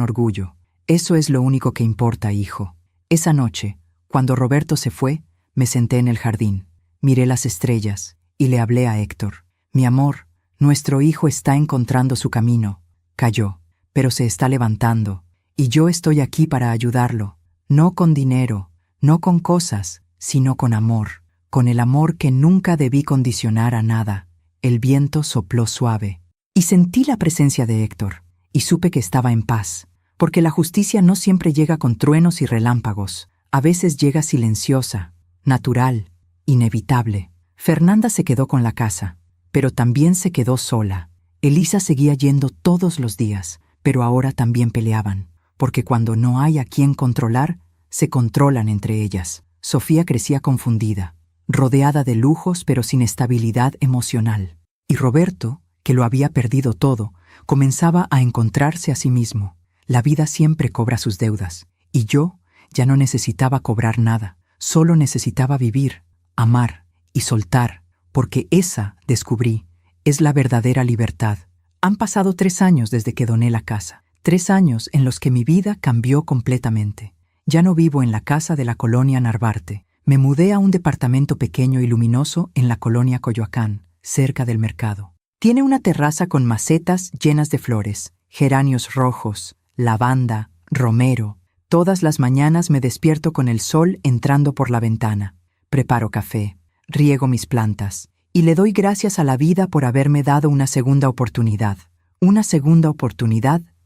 Speaker 1: orgullo. Eso es lo único que importa, hijo. Esa noche, cuando Roberto se fue, me senté en el jardín, miré las estrellas y le hablé a Héctor. Mi amor, nuestro hijo está encontrando su camino. Cayó, pero se está levantando, y yo estoy aquí para ayudarlo. No con dinero, no con cosas, sino con amor. Con el amor que nunca debí condicionar a nada. El viento sopló suave, y sentí la presencia de Héctor, y supe que estaba en paz, porque la justicia no siempre llega con truenos y relámpagos. A veces llega silenciosa, natural, inevitable. Fernanda se quedó con la casa, pero también se quedó sola. Elisa seguía yendo todos los días, pero ahora también peleaban, porque cuando no hay a quien controlar, se controlan entre ellas. Sofía crecía confundida, rodeada de lujos pero sin estabilidad emocional. Y Roberto, que lo había perdido todo, comenzaba a encontrarse a sí mismo. La vida siempre cobra sus deudas, y yo ya no necesitaba cobrar nada, solo necesitaba vivir, amar y soltar, porque esa, descubrí, es la verdadera libertad. Han pasado 3 años desde que doné la casa, 3 años en los que mi vida cambió completamente. Ya no vivo en la casa de la colonia Narvarte. Me mudé a un departamento pequeño y luminoso en la colonia Coyoacán, cerca del mercado. Tiene una terraza con macetas llenas de flores, geranios rojos, lavanda, romero. Todas las mañanas me despierto con el sol entrando por la ventana. Preparo café, riego mis plantas, y le doy gracias a la vida por haberme dado una segunda oportunidad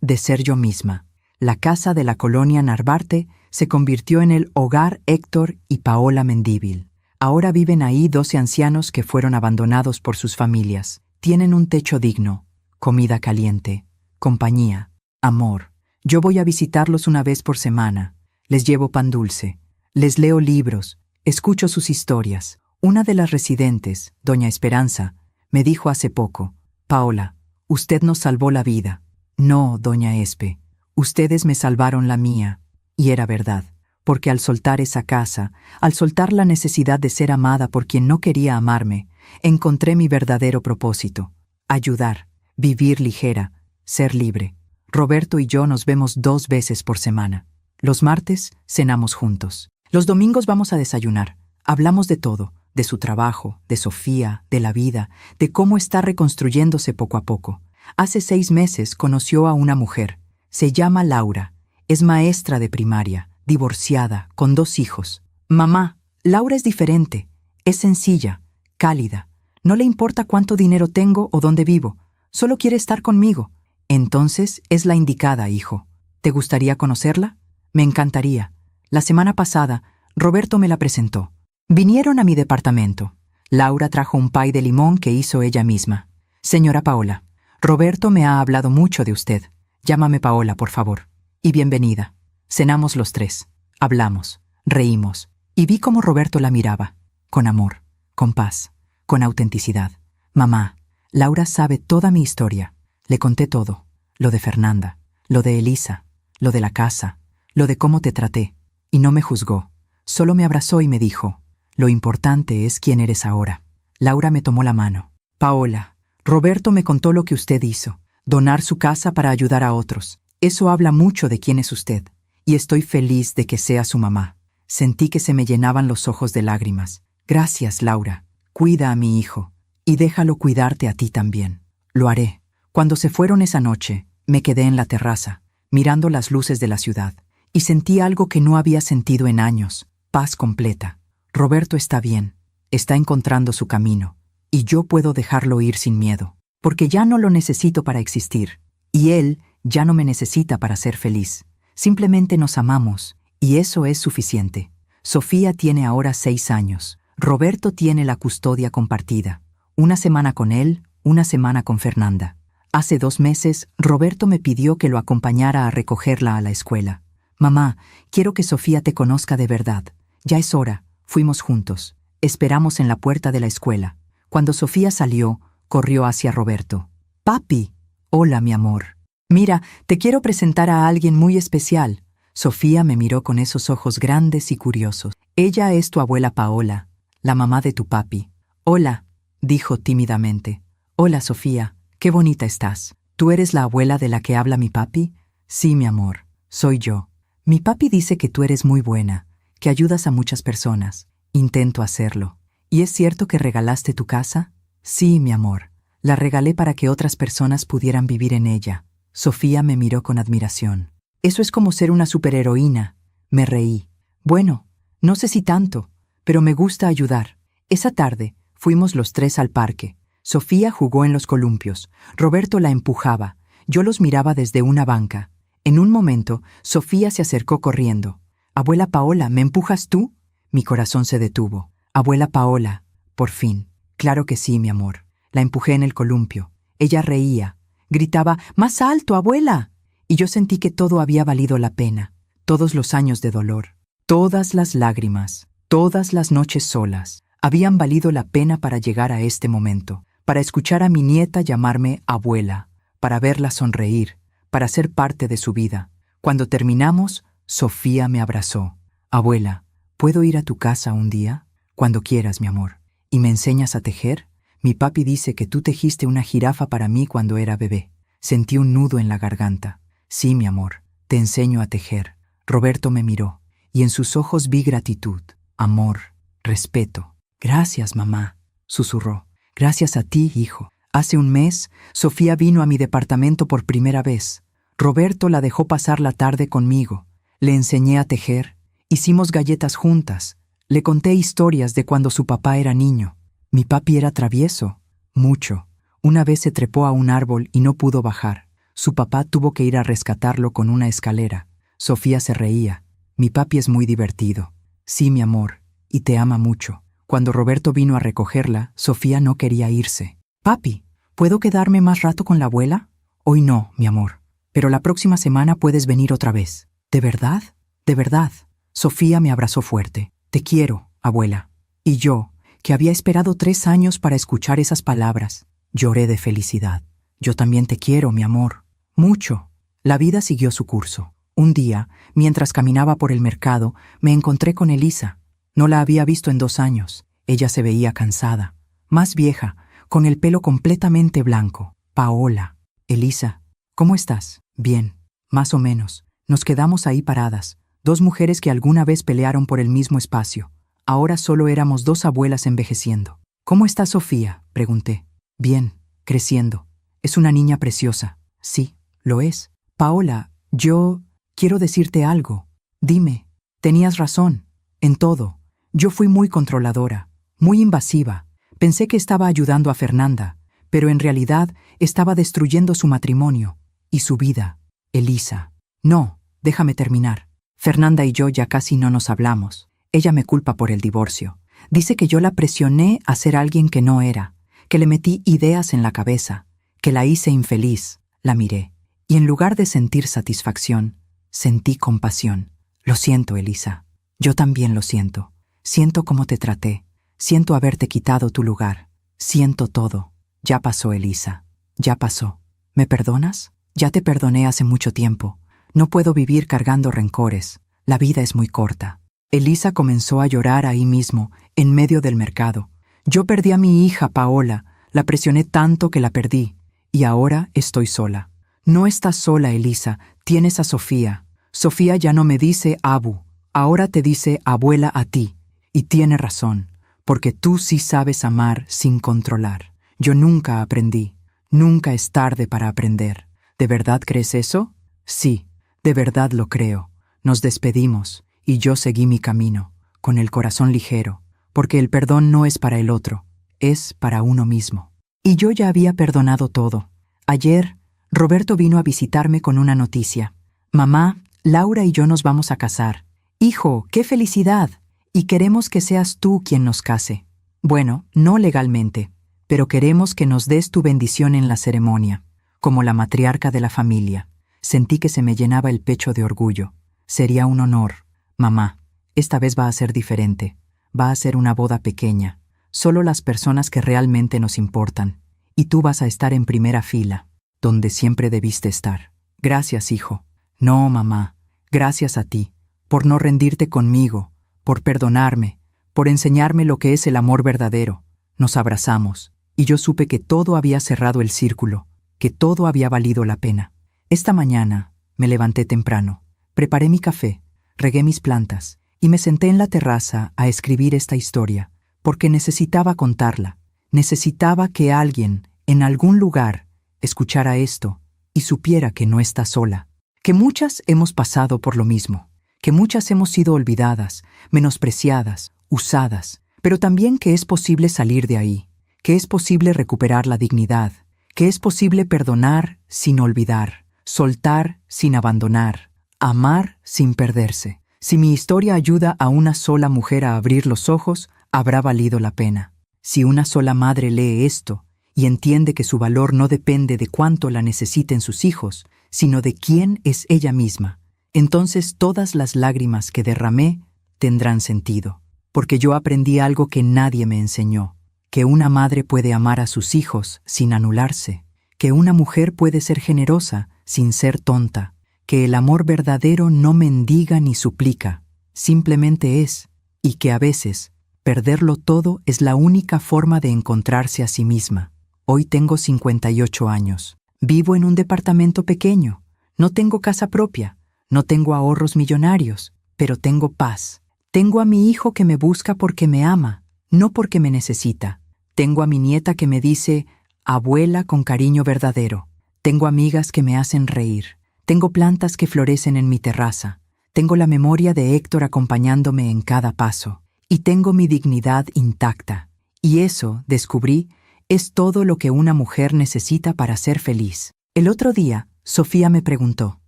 Speaker 1: de ser yo misma. La casa de la colonia Narvarte se convirtió en el hogar Héctor y Paola Mendívil. Ahora viven ahí 12 ancianos que fueron abandonados por sus familias. Tienen un techo digno, comida caliente, compañía, amor. Yo voy a visitarlos una vez por semana. Les llevo pan dulce, les leo libros, escucho sus historias. Una de las residentes, doña Esperanza, me dijo hace poco: Paola, usted nos salvó la vida. No, doña Espe, ustedes me salvaron la mía. Y era verdad. porque al soltar esa casa, al soltar la necesidad de ser amada por quien no quería amarme, encontré mi verdadero propósito: ayudar, vivir ligera, ser libre. Roberto y yo nos vemos 2 veces por semana. Los martes cenamos juntos. Los domingos vamos a desayunar. Hablamos de todo, de su trabajo, de Sofía, de la vida, de cómo está reconstruyéndose poco a poco. Hace 6 meses conoció a una mujer. Se llama Laura. Es maestra de primaria, divorciada, con 2 hijos. Mamá, Laura es diferente. Es sencilla, cálida. No le importa cuánto dinero tengo o dónde vivo. Solo quiere estar conmigo. Entonces es la indicada, hijo. ¿Te gustaría conocerla? Me encantaría. La semana pasada, Roberto me la presentó. Vinieron a mi departamento. Laura trajo un pay de limón que hizo ella misma. Señora Paola, Roberto me ha hablado mucho de usted. Llámame Paola, por favor. Y bienvenida. Cenamos los 3. Hablamos, reímos, y vi cómo Roberto la miraba. Con amor, con paz, con autenticidad. Mamá, Laura sabe toda mi historia. Le conté todo. Lo de Fernanda, lo de Elisa, lo de la casa, lo de cómo te traté. Y no me juzgó. Solo me abrazó y me dijo: lo importante es quién eres ahora. Laura me tomó la mano. Paola, Roberto me contó lo que usted hizo. Donar su casa para ayudar a otros. Eso habla mucho de quién es usted. Y estoy feliz de que sea su mamá. Sentí que se me llenaban los ojos de lágrimas. Gracias, Laura. Cuida a mi hijo. Y déjalo cuidarte a ti también. Lo haré. Cuando se fueron esa noche, me quedé en la terraza, mirando las luces de la ciudad, y sentí algo que no había sentido en años: paz completa. Roberto está bien, está encontrando su camino, y yo puedo dejarlo ir sin miedo, porque ya no lo necesito para existir, y él ya no me necesita para ser feliz. Simplemente nos amamos, y eso es suficiente. Sofía tiene ahora 6 años. Roberto tiene la custodia compartida. Una semana con él, una semana con Fernanda. Hace 2 meses, Roberto me pidió que lo acompañara a recogerla a la escuela. Mamá, quiero que Sofía te conozca de verdad. Ya es hora. Fuimos juntos. Esperamos en la puerta de la escuela. Cuando Sofía salió, corrió hacia Roberto. Papi. Hola, mi amor. Mira, te quiero presentar a alguien muy especial. Sofía me miró con esos ojos grandes y curiosos. Ella es tu abuela Paola, la mamá de tu papi. Hola, dijo tímidamente. Hola, Sofía. Qué bonita estás. ¿Tú eres la abuela de la que habla mi papi? Sí, mi amor, soy yo. Mi papi dice que tú eres muy buena, que ayudas a muchas personas. Intento hacerlo. ¿Y es cierto que regalaste tu casa? Sí, mi amor. La regalé para que otras personas pudieran vivir en ella. Sofía me miró con admiración. Eso es como ser una superheroína. Me reí. Bueno, no sé si tanto, pero me gusta ayudar. Esa tarde fuimos los 3 al parque. Sofía jugó en los columpios. Roberto la empujaba. Yo los miraba desde una banca. En un momento, Sofía se acercó corriendo. «Abuela Paola, ¿me empujas tú?» Mi corazón se detuvo. «Abuela Paola, por fin». «Claro que sí, mi amor». La empujé en el columpio. Ella reía. Gritaba: «¡Más alto, abuela!» Y yo sentí que todo había valido la pena. Todos los años de dolor, todas las lágrimas, todas las noches solas, habían valido la pena para llegar a este momento. Para escuchar a mi nieta llamarme abuela, para verla sonreír, para ser parte de su vida. Cuando terminamos, Sofía me abrazó. «Abuela, ¿puedo ir a tu casa un día?» «Cuando quieras, mi amor». «¿Y me enseñas a tejer?» «Mi papi dice que tú tejiste una jirafa para mí cuando era bebé». Sentí un nudo en la garganta. «Sí, mi amor, te enseño a tejer». Roberto me miró, y en sus ojos vi gratitud, amor, respeto. «Gracias, mamá», susurró. «Gracias a ti, hijo». Hace un mes, Sofía vino a mi departamento por primera vez. Roberto la dejó pasar la tarde conmigo. Le enseñé a tejer. Hicimos galletas juntas. Le conté historias de cuando su papá era niño. Mi papi era travieso. Mucho. Una vez se trepó a un árbol y no pudo bajar. Su papá tuvo que ir a rescatarlo con una escalera. Sofía se reía. «Mi papi es muy divertido». «Sí, mi amor, y te ama mucho». Cuando Roberto vino a recogerla, Sofía no quería irse. «Papi, ¿puedo quedarme más rato con la abuela?» «Hoy no, mi amor, pero la próxima semana puedes venir otra vez». «¿De verdad? De verdad». Sofía me abrazó fuerte. «Te quiero, abuela». Y yo, que había esperado 3 años para escuchar esas palabras, lloré de felicidad. «Yo también te quiero, mi amor. Mucho». La vida siguió su curso. Un día, mientras caminaba por el mercado, me encontré con Elisa. No la había visto en 2 años. Ella se veía cansada, más vieja, con el pelo completamente blanco. Paola. Elisa, ¿cómo estás? Bien, más o menos. Nos quedamos ahí paradas, 2 mujeres que alguna vez pelearon por el mismo espacio. Ahora solo éramos 2 abuelas envejeciendo. ¿Cómo está Sofía?, pregunté. Bien, creciendo. Es una niña preciosa. Sí, lo es. Paola, yo quiero decirte algo. Dime, tenías razón, en todo. Yo fui muy controladora, muy invasiva. Pensé que estaba ayudando a Fernanda, pero en realidad estaba destruyendo su matrimonio y su vida. Elisa. No, déjame terminar. Fernanda y yo ya casi no nos hablamos. Ella me culpa por el divorcio. Dice que yo la presioné a ser alguien que no era, que le metí ideas en la cabeza, que la hice infeliz. La miré, y en lugar de sentir satisfacción, sentí compasión. Lo siento, Elisa. Yo también lo siento. Siento cómo te traté. Siento haberte quitado tu lugar. Siento todo. Ya pasó, Elisa. Ya pasó. ¿Me perdonas? Ya te perdoné hace mucho tiempo. No puedo vivir cargando rencores. La vida es muy corta. Elisa comenzó a llorar ahí mismo, en medio del mercado. Yo perdí a mi hija, Paola. La presioné tanto que la perdí. Y ahora estoy sola. No estás sola, Elisa. Tienes a Sofía. Sofía ya no me dice Abu. Ahora te dice abuela a ti. Y tiene razón, porque tú sí sabes amar sin controlar. Yo nunca aprendí. Nunca es tarde para aprender. ¿De verdad crees eso? Sí, de verdad lo creo. Nos despedimos, y yo seguí mi camino, con el corazón ligero, porque el perdón no es para el otro, es para uno mismo. Y yo ya había perdonado todo. Ayer, Roberto vino a visitarme con una noticia. Mamá, Laura y yo nos vamos a casar. Hijo, ¡qué felicidad! Y queremos que seas tú quien nos case. Bueno, no legalmente, pero queremos que nos des tu bendición en la ceremonia, como la matriarca de la familia. Sentí que se me llenaba el pecho de orgullo. Sería un honor. Mamá, esta vez va a ser diferente. Va a ser una boda pequeña. Solo las personas que realmente nos importan. Y tú vas a estar en primera fila, donde siempre debiste estar. Gracias, hijo. No, mamá. Gracias a ti, por no rendirte conmigo, por perdonarme, por enseñarme lo que es el amor verdadero. Nos abrazamos, y yo supe que todo había cerrado el círculo, que todo había valido la pena. Esta mañana me levanté temprano, preparé mi café, regué mis plantas, y me senté en la terraza a escribir esta historia, porque necesitaba contarla. Necesitaba que alguien, en algún lugar, escuchara esto y supiera que no está sola, que muchas hemos pasado por lo mismo, que muchas hemos sido olvidadas, menospreciadas, usadas, pero también que es posible salir de ahí, que es posible recuperar la dignidad, que es posible perdonar sin olvidar, soltar sin abandonar, amar sin perderse. Si mi historia ayuda a una sola mujer a abrir los ojos, habrá valido la pena. Si una sola madre lee esto y entiende que su valor no depende de cuánto la necesiten sus hijos, sino de quién es ella misma, entonces todas las lágrimas que derramé tendrán sentido, porque yo aprendí algo que nadie me enseñó, que una madre puede amar a sus hijos sin anularse, que una mujer puede ser generosa sin ser tonta, que el amor verdadero no mendiga ni suplica, simplemente es, y que a veces perderlo todo es la única forma de encontrarse a sí misma. Hoy tengo 58 años. Vivo en un departamento pequeño. No tengo casa propia. No tengo ahorros millonarios. Pero tengo paz. Tengo a mi hijo que me busca porque me ama, no porque me necesita. Tengo a mi nieta que me dice, abuela con cariño verdadero. Tengo amigas que me hacen reír. Tengo plantas que florecen en mi terraza. Tengo la memoria de Héctor acompañándome en cada paso. Y tengo mi dignidad intacta. Y eso, descubrí, es todo lo que una mujer necesita para ser feliz. El otro día, Sofía me preguntó,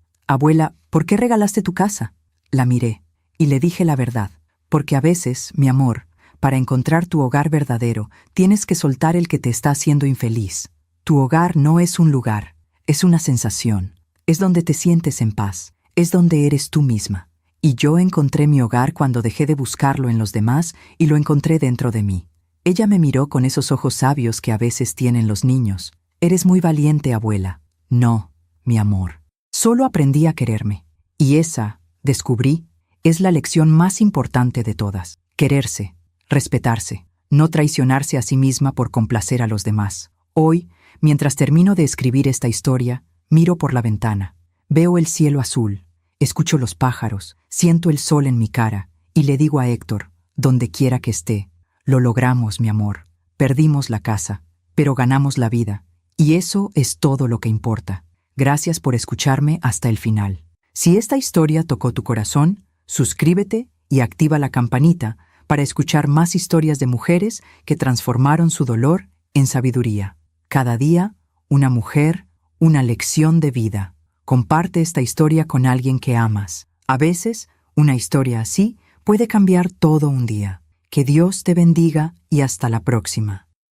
Speaker 1: abuela, ¿por qué regalaste tu casa? La miré y le dije la verdad, porque a veces, mi amor, para encontrar tu hogar verdadero, tienes que soltar el que te está haciendo infeliz. Tu hogar no es un lugar, es una sensación. Es donde te sientes en paz, es donde eres tú misma. Y yo encontré mi hogar cuando dejé de buscarlo en los demás y lo encontré dentro de mí. Ella me miró con esos ojos sabios que a veces tienen los niños. Eres muy valiente, abuela. No, mi amor. Solo aprendí a quererme. Y esa, descubrí, es la lección más importante de todas. Quererse, respetarse, no traicionarse a sí misma por complacer a los demás. Hoy, mientras termino de escribir esta historia, miro por la ventana. Veo el cielo azul, escucho los pájaros, siento el sol en mi cara y le digo a Héctor, donde quiera que esté, lo logramos, mi amor. Perdimos la casa, pero ganamos la vida. Y eso es todo lo que importa. Gracias por escucharme hasta el final. Si esta historia tocó tu corazón, suscríbete y activa la campanita para escuchar más historias de mujeres que transformaron su dolor en sabiduría. Cada día, una mujer, una lección de vida. Comparte esta historia con alguien que amas. A veces, una historia así puede cambiar todo un día. Que Dios te bendiga y hasta la próxima.